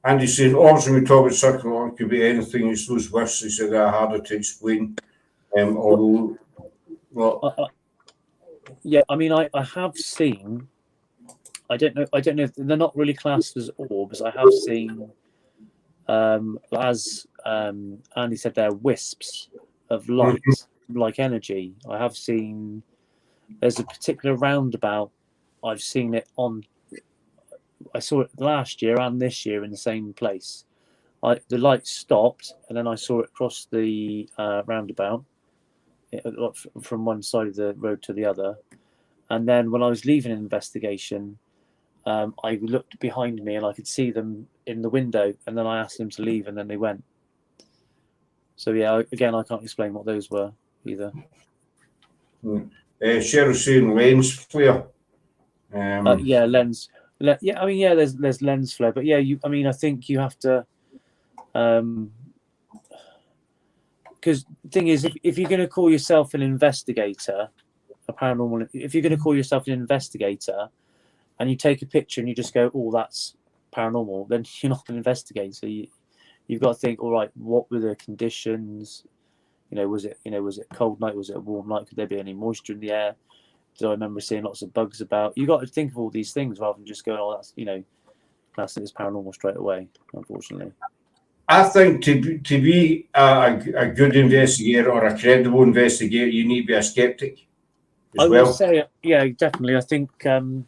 Andy said, obviously we talk about circle, it could be anything. It's those wisps, he said, are harder to explain. Although, yeah, I mean, I have seen. I don't know if they're not really classed as orbs. I have seen, as Andy said, they're wisps of light, like energy. I have seen. There's a particular roundabout. I've seen it on. I saw it last year and this year in the same place. The light stopped, and then I saw it cross the roundabout from one side of the road to the other. And then when I was leaving an investigation, I looked behind me and I could see them in the window. And then I asked them to leave, and then they went. So yeah, again, I can't explain what those were either. Cheryl's saying lens flare. Yeah, lens. Yeah, I mean, yeah, there's lens flare, but yeah, I think you have to, because the thing is, if you're going to call yourself an investigator, if you're going to call yourself an investigator, and you take a picture and you just go, oh, that's paranormal, then you're not an investigator. You've got to think, all right, what were the conditions? Was it a cold night? Was it a warm night? Could there be any moisture in the air? Did I remember seeing lots of bugs about? You got to think of all these things rather than just going, oh, that's it's paranormal straight away. Unfortunately, I think to be a good investigator or a credible investigator, you need to be a skeptic. I will say, yeah, definitely. I think I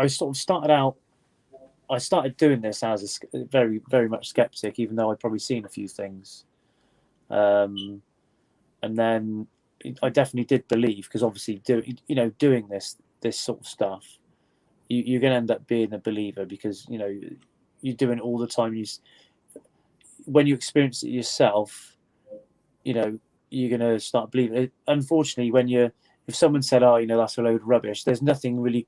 sort of started out. I started doing this as a very, very much skeptic, even though I'd probably seen a few things. And then I definitely did believe, because obviously doing this sort of stuff, you're going to end up being a believer, because you're doing it all the time. When you experience it yourself, you're going to start believing it. Unfortunately, if someone said, oh, that's a load of rubbish, there's nothing really.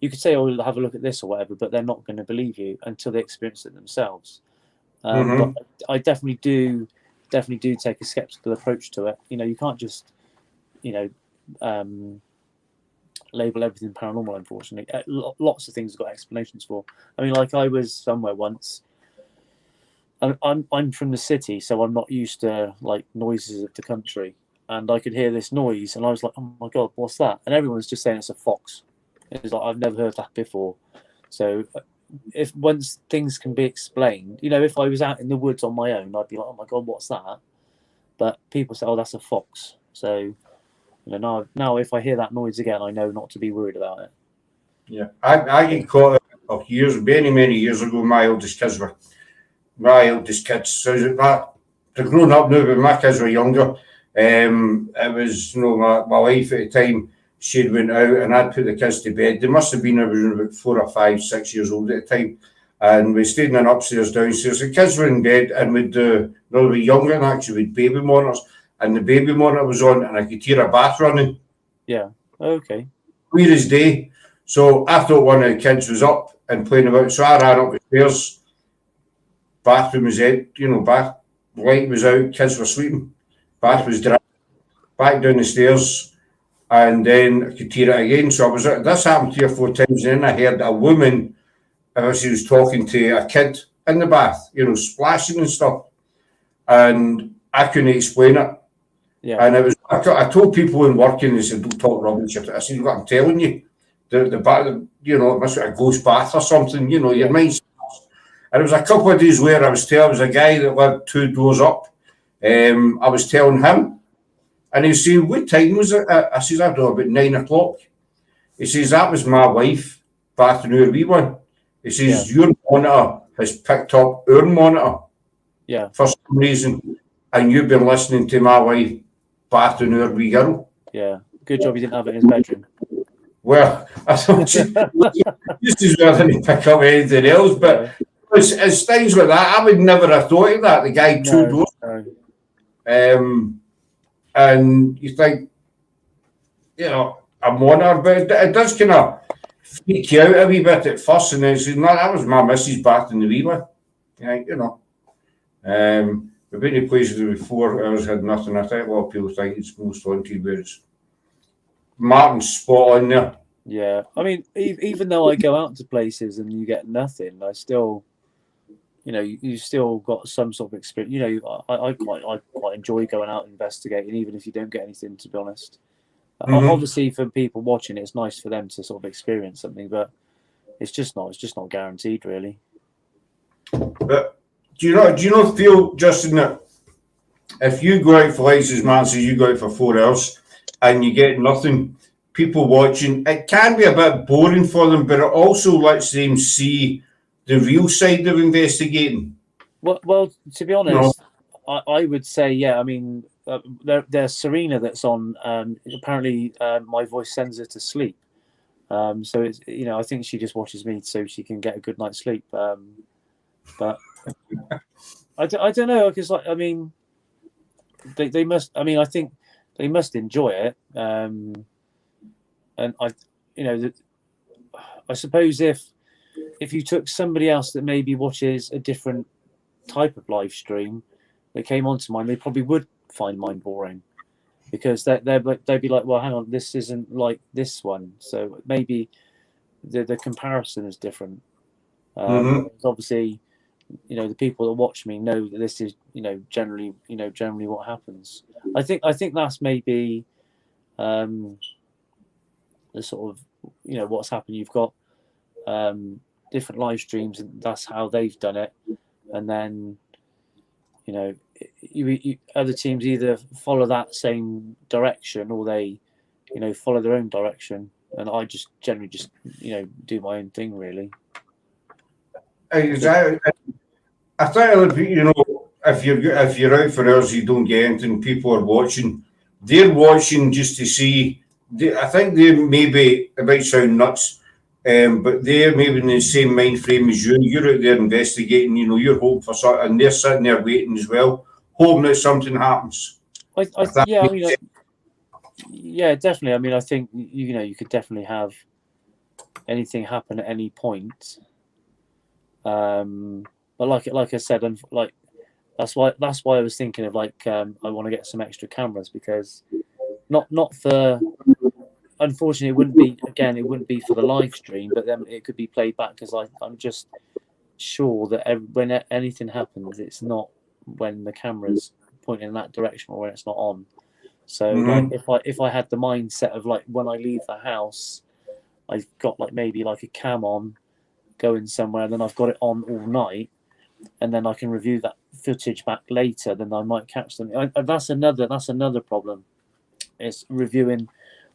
You could say, oh, have a look at this or whatever, but they're not going to believe you until they experience it themselves. But I definitely do take a skeptical approach to it. You can't just, label everything paranormal, unfortunately. Lots of things have got explanations for. I mean, like I was somewhere once. I'm from the city, so I'm not used to like noises of the country. And I could hear this noise, and I was like, oh my God, what's that? And everyone's just saying it's a fox. It's like, I've never heard that before. So if once things can be explained, if I was out in the woods on my own, I'd be like, oh my God, what's that? But people say, oh, that's a fox. So now if I hear that noise again, I know not to be worried about it. Yeah, I get caught up years, many years ago. My eldest kids, so they're grown up now, but my kids were younger. It was my wife at the time. she'd went out and I'd put the kids to bed. They must have been around about 4 or 5, 6 years old at the time. And we stayed in an upstairs, downstairs. The kids were in bed and we'd no, we were younger and actually with baby monitors. And the baby monitor was on and I could hear a bath running. Yeah. Okay. Clear as day. So I thought one of the kids was up and playing about. So I ran up the stairs. Bathroom was out, bath light was out, kids were sleeping. Bath was dry. Back down the stairs. And then I could hear it again. So this happened 3 or 4 times. And then I heard a woman, she was talking to a kid in the bath, splashing and stuff. And I couldn't explain it. Yeah. And it was, I told people in working, they said, don't talk rubbish. I said, what I'm telling you, the bath, it must be a ghost bath or something, your mind's. And it was a couple of days later, I was a guy that lived 2 doors up. I was telling him, and he was saying, what time was it? I says, I don't know, about 9 o'clock. He says, that was my wife bathing our wee one. He says, your monitor has picked up our monitor for some reason, and you've been listening to my wife bathing our wee girl. Yeah, good job you didn't have it in his bedroom. Well, I thought this is rather than pick up anything else, but it's things like that. I would never have thought of that. The guy 2 doors. No. And you think, a monitor, but it does kind of freak you out a wee bit at first, and then says, no, that was my missus bathing the wee one. We've been to places with 4 hours, had nothing. I think a lot of people think it's most haunted, whereas Martin's spot on there. Yeah, I mean, even though I go out to places and you get nothing, I still, you still got some sort of experience. I quite enjoy going out and investigating, even if you don't get anything. To be honest, obviously for people watching, it's nice for them to sort of experience something, but it's just not guaranteed, really. But do you not feel, Justin, that if you go out for, like as man says, you go out for 4 hours and you get nothing, people watching, it can be a bit boring for them, but it also lets them see the real side of investigating. Well, to be honest, I would say, yeah. I mean, there's Serena that's on. Apparently, my voice sends her to sleep. So it's, I think she just watches me so she can get a good night's sleep. But I don't know, because they must. I mean, I think they must enjoy it. And I suppose if you took somebody else that maybe watches a different type of live stream that came onto mine, they probably would find mine boring, because they'd be like, well, hang on, this isn't like this one, so maybe the comparison is different. Obviously, the people that watch me know that this is generally what happens. I think that's maybe the sort of what's happened. You've got different live streams, and that's how they've done it, and then you other teams either follow that same direction or they follow their own direction, and I just generally do my own thing, really. Exactly. I think if you're out for hours, you don't get anything. People are watching. They're watching just to see. I think they maybe, it might sound nuts, but they're maybe in the same mind frame as you. You're out there investigating. You're hoping for something, and they're sitting there waiting as well, hoping that something happens. Yeah, definitely. I mean, I think you could definitely have anything happen at any point. But like I said, and that's why I was thinking of I want to get some extra cameras, because not for, unfortunately it wouldn't be for the live stream, but then it could be played back, because I'm just sure that when anything happens, it's not when the camera's pointing in that direction or when it's not on. So if I had the mindset of when I leave the house, I've got maybe a cam on going somewhere, and then I've got it on all night, and then I can review that footage back later, then I might catch them. That's another problem. It's reviewing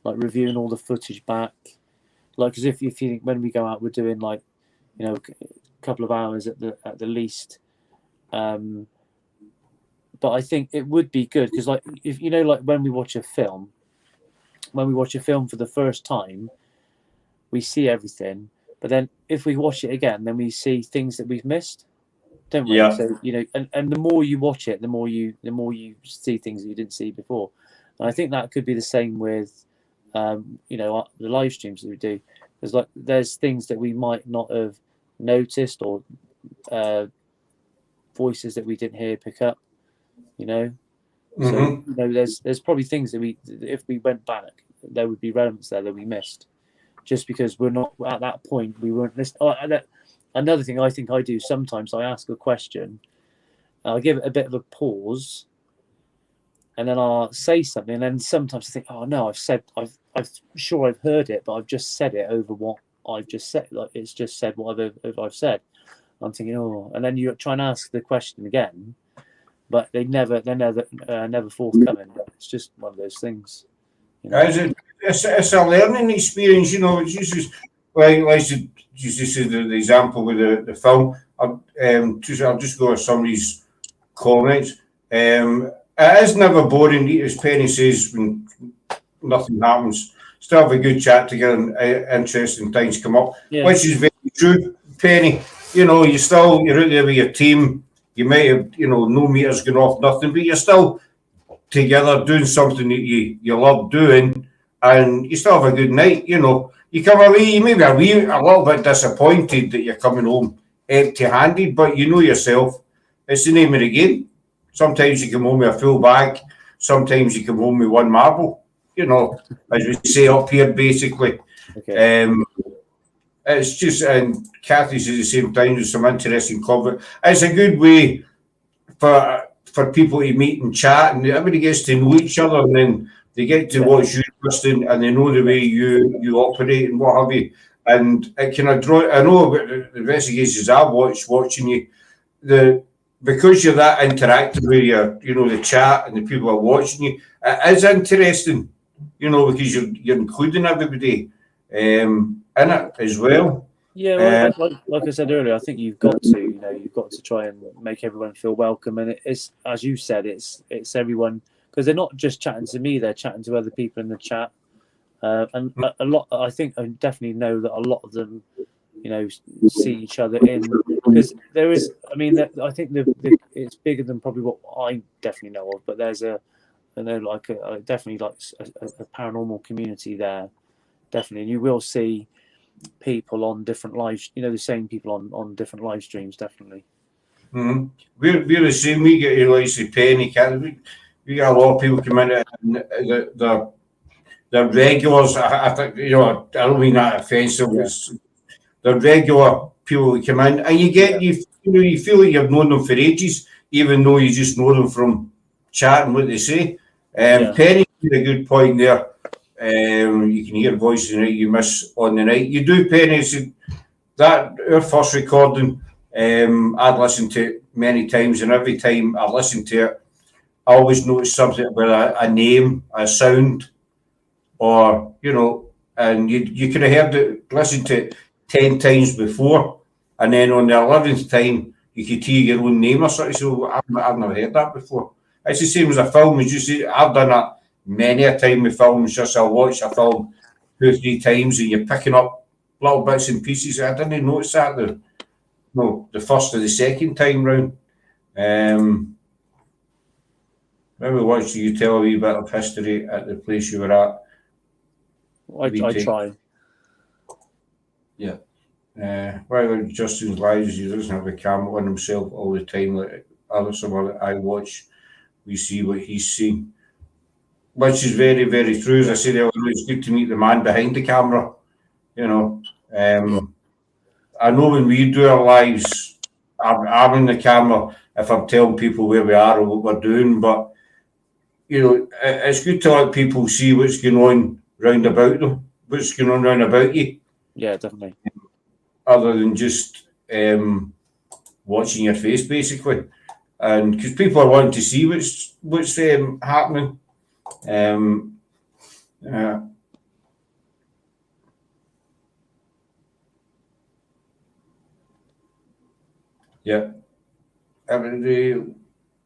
all the footage back, because if you think when we go out, we're doing a couple of hours at the least. But I think it would be good, because if when we watch a film, when we watch a film for the first time, we see everything, but then if we watch it again, then we see things that we've missed, don't we? Yeah. So and the more you watch it, the more you see things that you didn't see before. And I think that could be the same with the live streams that we do. There's things that we might not have noticed, or voices that we didn't hear pick up, So there's probably things that if we went back, there would be relevance there that we missed, just because we're not at that point. We weren't listening. Another thing I think I do sometimes, I ask a question, I'll give it a bit of a pause, and then I'll say something, and then sometimes I think, oh no, I'm sure I've heard it, but I've just said it over what I've just said. Like it's just said what I've said. I'm thinking, oh, and then you try and ask the question again, but they're never forthcoming. It's just one of those things. It's a learning experience, It's just like you said the example with the film. I'll just go with somebody's comments. It is never boring, as Penny says, when nothing happens. Still have a good chat together and interesting things come up, which is very true, Penny. You're out there with your team. You might have, no meters going off, nothing, but you're still together doing something that you love doing, and you still have a good night. You come away, you may be a little bit disappointed that you're coming home empty-handed, but you know yourself, it's the name of the game. Sometimes you come home with a full bag, sometimes you come home with one marble, as we say up here, basically. Okay. It's just, and Kathy says the same time, there's some interesting comment. It's a good way for people to meet and chat, and everybody gets to know each other, and then they get to watch you, Justin, and they know the way you operate and what have you. And it kind of draw. I know about the investigations I've watching you, because you're that interactive with the chat and the people are watching you. It is interesting, because you're including everybody in it as well. Yeah, well, like I said earlier, I think you've got to try and make everyone feel welcome, and it's, as you said, it's everyone, because they're not just chatting to me; they're chatting to other people in the chat, and a lot. I think I definitely know that a lot of them, see each other because there is. I mean, I think it's bigger than probably what I definitely know of, but there's definitely like a paranormal community there, definitely, and you will see people on different lives, the same people on different live streams, definitely. Mm-hmm. We're the same. We get like say Penny, we got a lot of people come in, and they're regulars. I think I don't mean that offensive. Yeah. They're regular people who come in, and you feel like you've known them for ages, even though you just know them from chatting what they say. Penny made a good point there. You can hear voices in it you miss on the night. You do, Penny. That our first recording, I'd listened to it many times, and every time I listened to it, I always noticed something about a name, a sound, or and you could have heard it, listened to it 10 times before, and then on the 11th time you could hear your own name or something. So I've never heard that before. It's the same as a film, as you see. I've done that many a time with films. Just I'll watch a film 2 or 3 times, and you're picking up little bits and pieces. I didn't notice that the first or the second time round. Maybe watch you tell a wee bit of history at the place you were at. I try. Yeah. While Justin's lives, he doesn't have a camera on himself all the time like someone that I watch. We see what he's seen, which is very, very true. As I said earlier, it's good to meet the man behind the camera. I know when we do our lives, I'm in the camera if I'm telling people where we are or what we're doing, but it's good to let people see what's going on round about them, what's going on round about you. Yeah, definitely. Other than just watching your face, basically, and because people are wanting to see what's happening. Yeah, everybody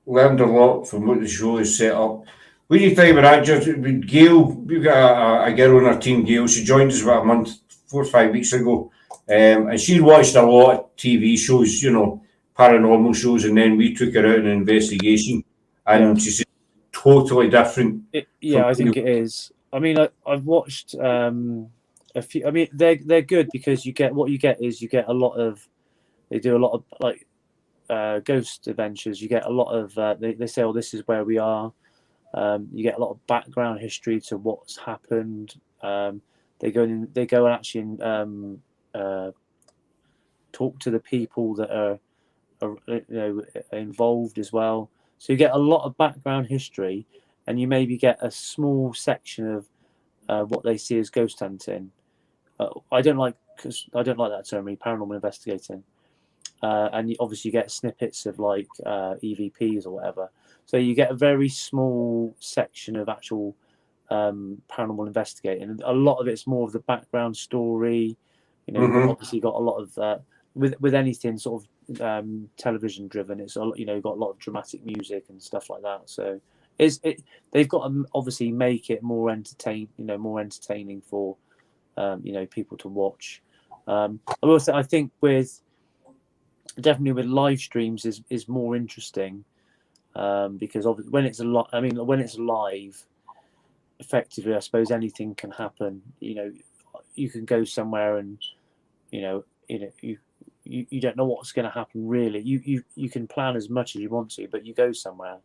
learned a lot from what the show is set up. What do you think about that? Just with Gail, we've got a girl on our team, Gail. She joined us about a month, 4 or 5 weeks ago, and she watched a lot of TV shows, paranormal shows, and then we took her out on an investigation, and she said totally different. I think it is. I mean, I've watched a few. I mean, they're good because you get a lot of. They do a lot of like ghost adventures. You get a lot of. They say, "Oh, this is where we are." You get a lot of background history to what's happened. They go and actually talk to the people that are involved as well. So you get a lot of background history, and you maybe get a small section of what they see as ghost hunting. I don't like that term, really, paranormal investigating. And obviously you get snippets of like EVPs or whatever. So you get a very small section of actual paranormal investigating. A lot of it's more of the background story. Obviously got a lot of with anything sort of television driven. It's got a lot of dramatic music and stuff like that. So they've got to obviously make it more entertaining for people to watch. I will say I think definitely with live streams is more interesting because when it's when it's live, effectively I suppose anything can happen. You can go somewhere and you don't know what's going to happen really. You can plan as much as you want to, but you go somewhere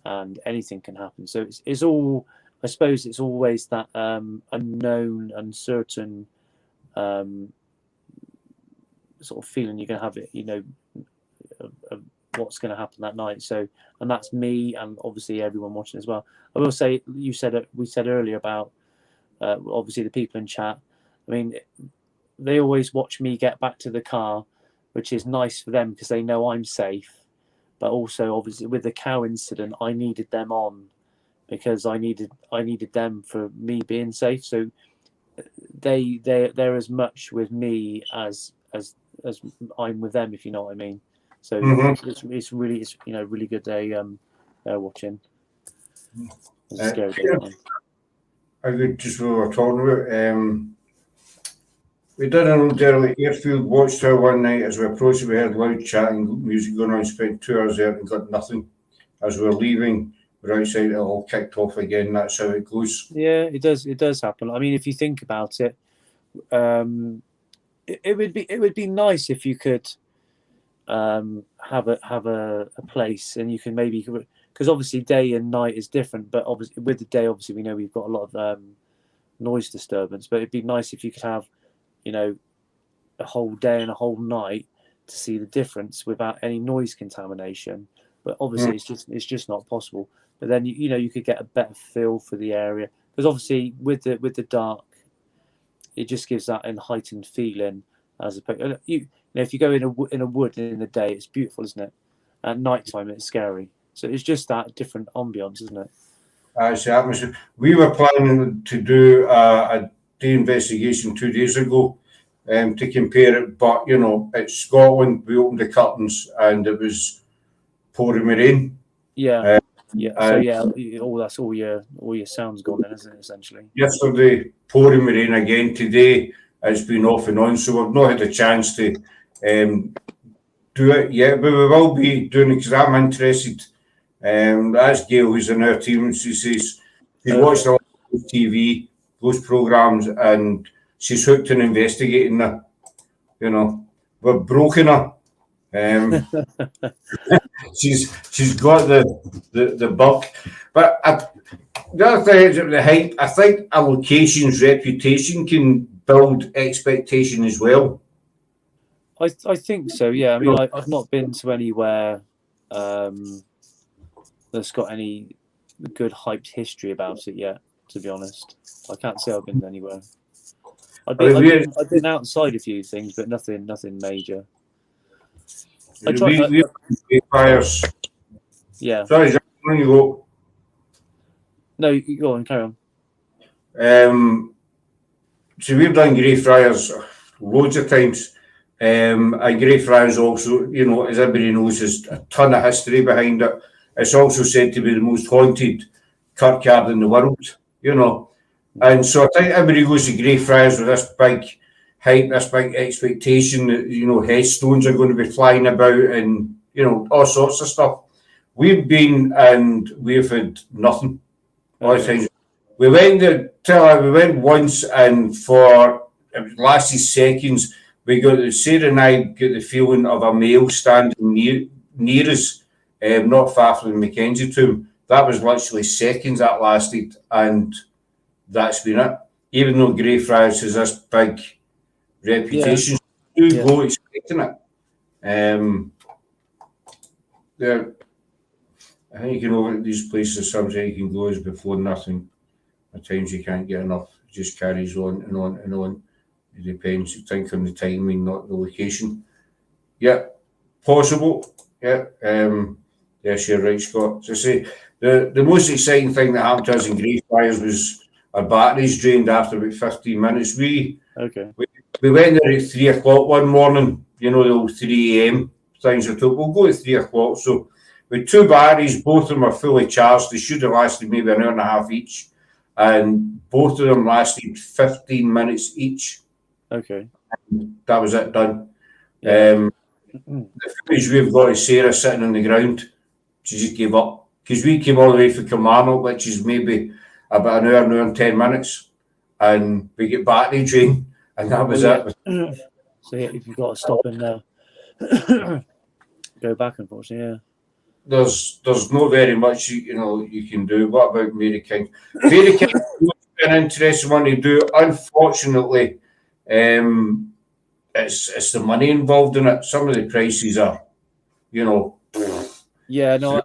and anything can happen. So it's all, I suppose it's always that unknown, uncertain sort of feeling you're going to have it, of what's going to happen that night. So, and that's me and obviously everyone watching as well. I will say, we said earlier about obviously the people in chat. I mean, they always watch me get back to the car, which is nice for them because they know I'm safe. But also, obviously, with the cow incident, I needed them on because I needed them for me being safe. So they're as much with me as I'm with them, if you know what I mean. So it's really good they're watching. It's a scary day. I could just what we were talking about. We did an old early airfield watchtower one night as we approached. We heard loud chatting, music going on. Spent 2 hours there and got nothing. As we were leaving, we're outside. It all kicked off again. That's how it goes. Yeah, it does. It does happen. I mean, if you think about it, it would be nice if you could have a place and you can maybe, because obviously day and night is different. But obviously with the day, obviously we know we've got a lot of noise disturbance. But it'd be nice if you could have a whole day and a whole night to see the difference without any noise contamination. But obviously it's just not possible. But then you could get a better feel for the area, because obviously with the dark, it just gives that heightened feeling. As opposed, if you go in a wood in the day, it's beautiful, isn't it? At night time, it's scary. So it's just that different ambience, isn't it? It's the atmosphere. We were planning to do a day investigation 2 days ago to compare it, but it's Scotland. We opened the curtains and it was pouring rain. Yeah. All your sound's gone then, isn't it? Essentially. Yesterday, pouring rain again. Today, it's been off and on, so we've not had a chance to do it yet. But we will be doing it because I'm interested. That's Gail, who's in our team. She says she's watched a lot of TV, those programs, and she's hooked on investigating that. We're broken her. She's got the buck. But the other thing is the hype. I think a location's reputation can build expectation as well. I think so. Yeah. I mean, I've not been to anywhere that's got any good hyped history about it yet. To be honest, I can't say I've been anywhere. I've been outside a few things, but nothing major. Fires. Yeah. Sorry, Jack, when you go. No, you go on, carry on. So we've done Greyfriars loads of times. And Greyfriars also, as everybody knows, there's a ton of history behind it. It's also said to be the most haunted kirkyard in the world, you know. And so I think everybody goes to Greyfriars with this big hype, this big expectation that, you know, headstones are going to be flying about and, you know, all sorts of stuff. We've been and we've had nothing. All the time. We went there, we went once, and for it lasted seconds. We got Sarah and I got the feeling of a male standing near us, not far from the Mackenzie tomb. That was literally seconds that lasted, and that's been it. Even though Greyfriars has this big reputation, do go expecting it. There, I think you know these places. Sometimes you can go as before nothing. At times you can't get enough. It just carries on and on and on. It depends. You think on the timing, not the location. Yeah, possible. Yeah. Yes, you're right, Scott. So say the most exciting thing that happened to us in Greyfriars was our batteries drained after about 15 minutes. We went there at 3 o'clock one morning. You know, the old 3 a.m. things. I thought we'll go at 3 o'clock. So with two batteries, both of them are fully charged. They should have lasted maybe an hour and a half each. And both of them lasted 15 minutes each. Okay. That was it, done. The footage we've got is Sarah sitting on the ground. She just gave up. Because we came all the way from Kilmarnock, which is maybe about an hour and 10 minutes. And we get battery drain. And that was it. So yeah, if you've got to stop and go back, unfortunately, There's not very much you can do. What about Mary King? Mary King is an interesting one to do. Unfortunately, it's the money involved in it. Some of the prices are, Yeah, no.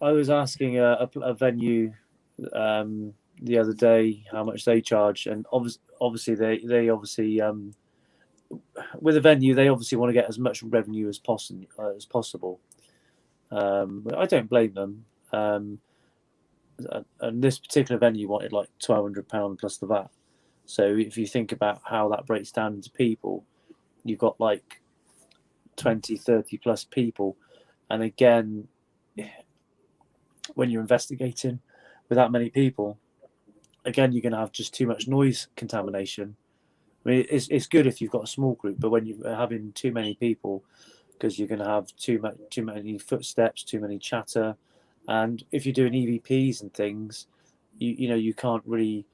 I was asking a venue the other day how much they charge, and obviously they obviously with a venue they obviously want to get as much revenue as possible. I don't blame them. And this particular venue wanted like £1,200 plus the VAT. So if you think about how that breaks down into people, you've got like 20, 30 plus people. And again, when you're investigating with that many people, again, you're going to have just too much noise contamination. I mean, it's good if you've got a small group, but when you're having too many people, because you're going to have too many footsteps, too many chatter, and if you're doing EVPs and things, you can't really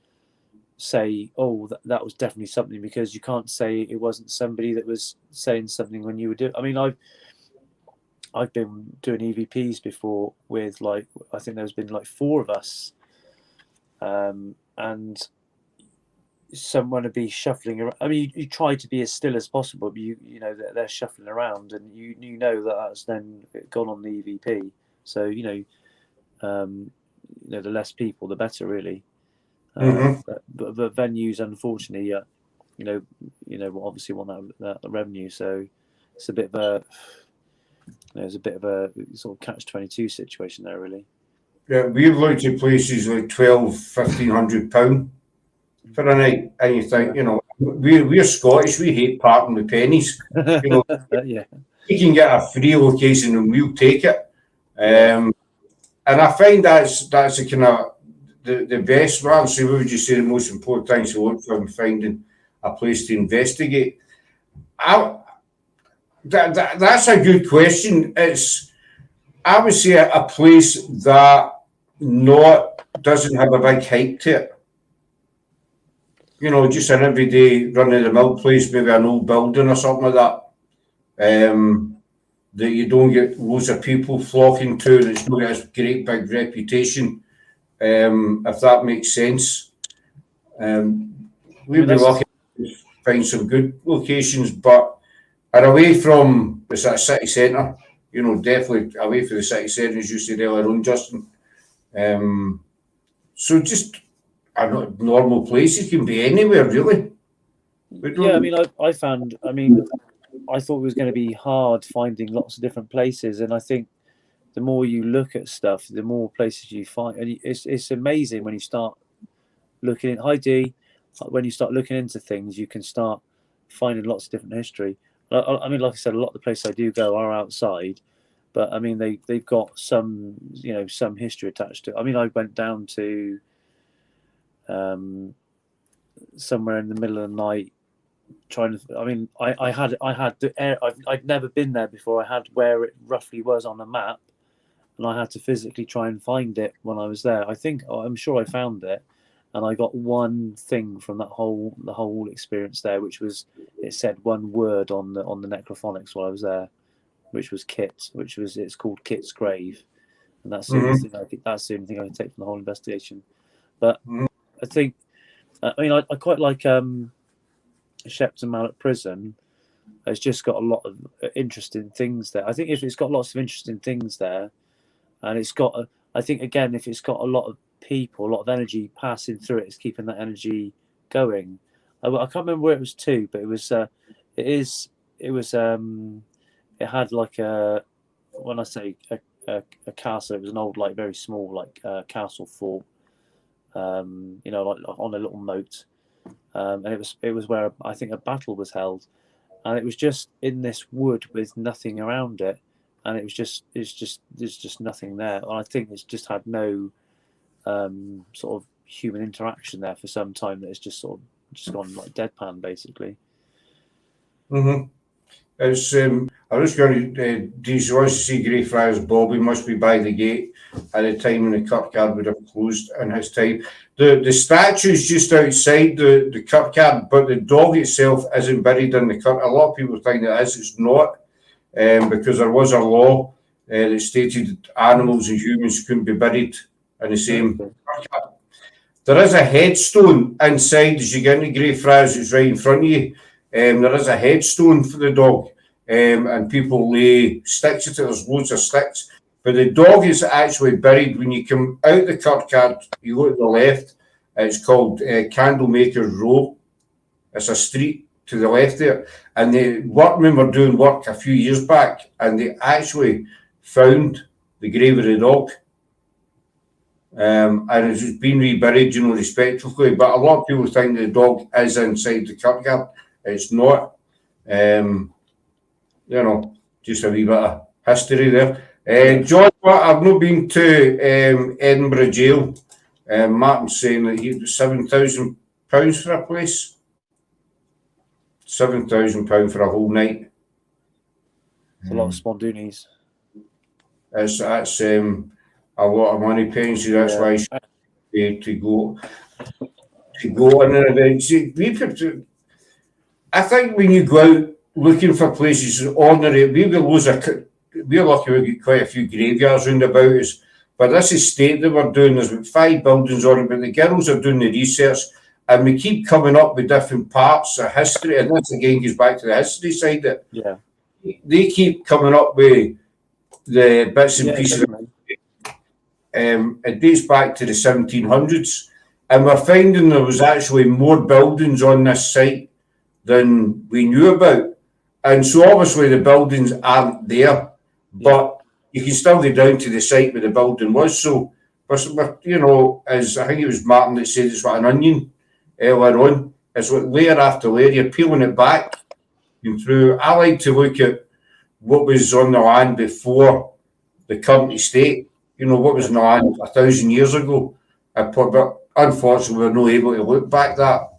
say, oh, that was definitely something, because you can't say it wasn't somebody that was saying something when you were doing. I mean, I've been doing EVPs before with I think there's been 4 of us, and someone would be shuffling around. I mean, you try to be as still as possible, but you know that they're shuffling around, and you know that's then gone on the EVP. So the less people, the better, really. But venues, unfortunately, obviously want that revenue. So it's a bit of a sort of catch-22 situation there, really. Yeah, we've looked at places like £1,200-1,500 for a night, and you think, we're Scottish, we hate parting with pennies. Yeah. We can get a free location and we'll take it. And I find that's a kind of the best. Rather say, what would you say the most important things to look for in finding a place to investigate? That's a good question. I would say a place that doesn't have a big hype to it. Just an everyday run-of-the-mill place, maybe an old building or something like that. That you don't get loads of people flocking to, and it's not got a great big reputation, if that makes sense. We'd be lucky to find some good locations, but are away from the sort of city centre, definitely away from the city centre, as you said earlier on, Justin. So just normal places can be anywhere, really. Yeah, I mean, I thought it was going to be hard finding lots of different places, and I think the more you look at stuff, the more places you find, and it's amazing when you start looking at when you start looking into things, you can start finding lots of different history. I mean, like I said, a lot of the places I do go are outside, but I mean they've got some some history attached to it. I mean, I went down to somewhere in the middle of the night trying to. I mean, I had the air. I'd never been there before. I had where it roughly was on a map, and I had to physically try and find it when I was there. I'm sure I found it, and I got one thing from the whole experience there, which was it said one word on the necrophonics while I was there, which was Kit, it's called Kit's grave, and that's the only thing that's the only thing I can take from the whole investigation. But I think, I mean, I quite like Shepton Mallet Prison. It's just got a lot of interesting things there. I think if it's got lots of interesting things there, and it's got, I think again, if it's got a lot of people, a lot of energy passing through it, it's keeping that energy going. I can't remember where it was to, but it was, it had like when I say a castle, it was an old, like very small, like castle fort, like on a little moat, and it was where I think a battle was held, and it was just in this wood with nothing around it, and there's just nothing there, and I think it's just had no sort of human interaction there for some time. That it's just sort of just gone like deadpan, basically. It's I was going to do you want to see Greyfriars Bobby must be by the gate at the time when the kirkyard would have closed in his time. The statue's just outside the kirkyard, but the dog itself isn't buried in the kirk. A lot of people think it is. It's not, because there was a law that stated animals and humans couldn't be buried in the same kirkyard. There is a headstone inside as you get into Greyfriars. It's right in front of you. There is a headstone for the dog, and people lay sticks at it. There's loads of sticks, but the dog is actually buried when you come out the kirkyard. You go to the left. It's called Candlemaker's Row. It's a street to the left there, and the workmen were doing work a few years back, and they actually found the grave of the dog. And it's been reburied, respectfully. But a lot of people think the dog is inside the kirkyard. It's not, just a wee bit of history there. John, I've not been to Edinburgh Jail. Martin's saying that he was £7,000 for a place. £7,000 for a whole night. It's a lot of spondoonies. That's a lot of money, Pensi. That's why I should be to go on an event. I think when you go out looking for places ordinary, we're lucky we get quite a few graveyards round about us. But this estate that we're doing, there's about 5 buildings on it, but the girls are doing the research, and we keep coming up with different parts of history, and this again goes back to the history side of it. Yeah. They keep coming up with the bits and pieces. It dates back to the 1700s, and we're finding there was actually more buildings on this site than we knew about. And so obviously the buildings aren't there, but you can still go down to the site where the building was. So, as I think it was Martin that said it's like an onion earlier on. It's like layer after layer, you're peeling it back and through. I like to look at what was on the land before the current estate, what was on the land 1,000 years ago. But unfortunately, we're not able to look back that.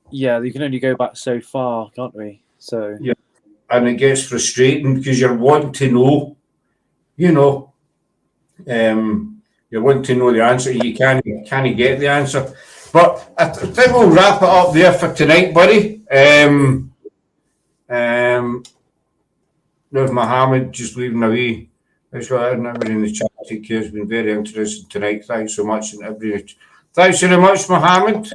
Yeah, you can only go back so far, can't we? So yeah, and it gets frustrating because you're wanting to know, you're wanting to know the answer. You can't get the answer. But I think we'll wrap it up there for tonight, buddy. There's Mohammed just leaving away. Thanks for everybody in the chat. Take care. It's been very interesting tonight. Thanks so much, and everybody. Thanks very much, Mohammed.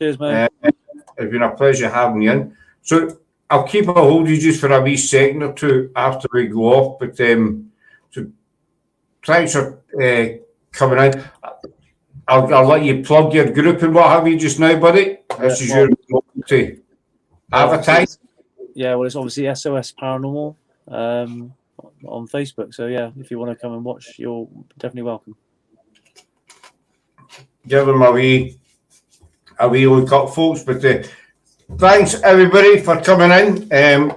Cheers, man. It's been a pleasure having you in. So I'll keep a hold of you just for a wee second or two after we go off. But so thanks for coming in. I'll let you plug your group and what have you just now, buddy. This is your moment to advertise. Yeah, well, it's obviously SOS Paranormal on Facebook. So yeah, if you want to come and watch, you're definitely welcome. Give them a wee look up, folks. But thanks everybody for coming in.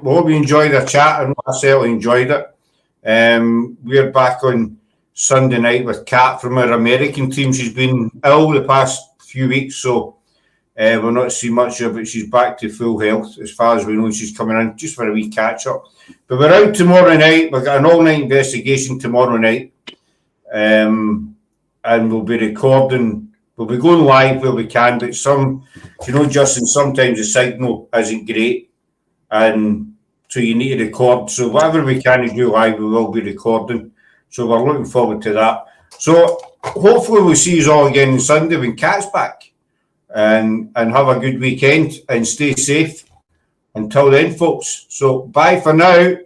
We hope you enjoyed the chat, and I certainly enjoyed it. We're back on Sunday night with Kat from our American team. She's been ill the past few weeks, so we're not seeing much of her, but she's back to full health as far as we know. She's coming in just for a wee catch up. But we're out tomorrow night. We've got an all-night investigation tomorrow night, and we'll be recording. We'll be going live where we can, but Justin, sometimes the signal isn't great, and so you need to record. So whatever we can do live, we will be recording. So we're looking forward to that. So hopefully we'll see you all again on Sunday when Kat's back, and have a good weekend and stay safe. Until then, folks. So bye for now.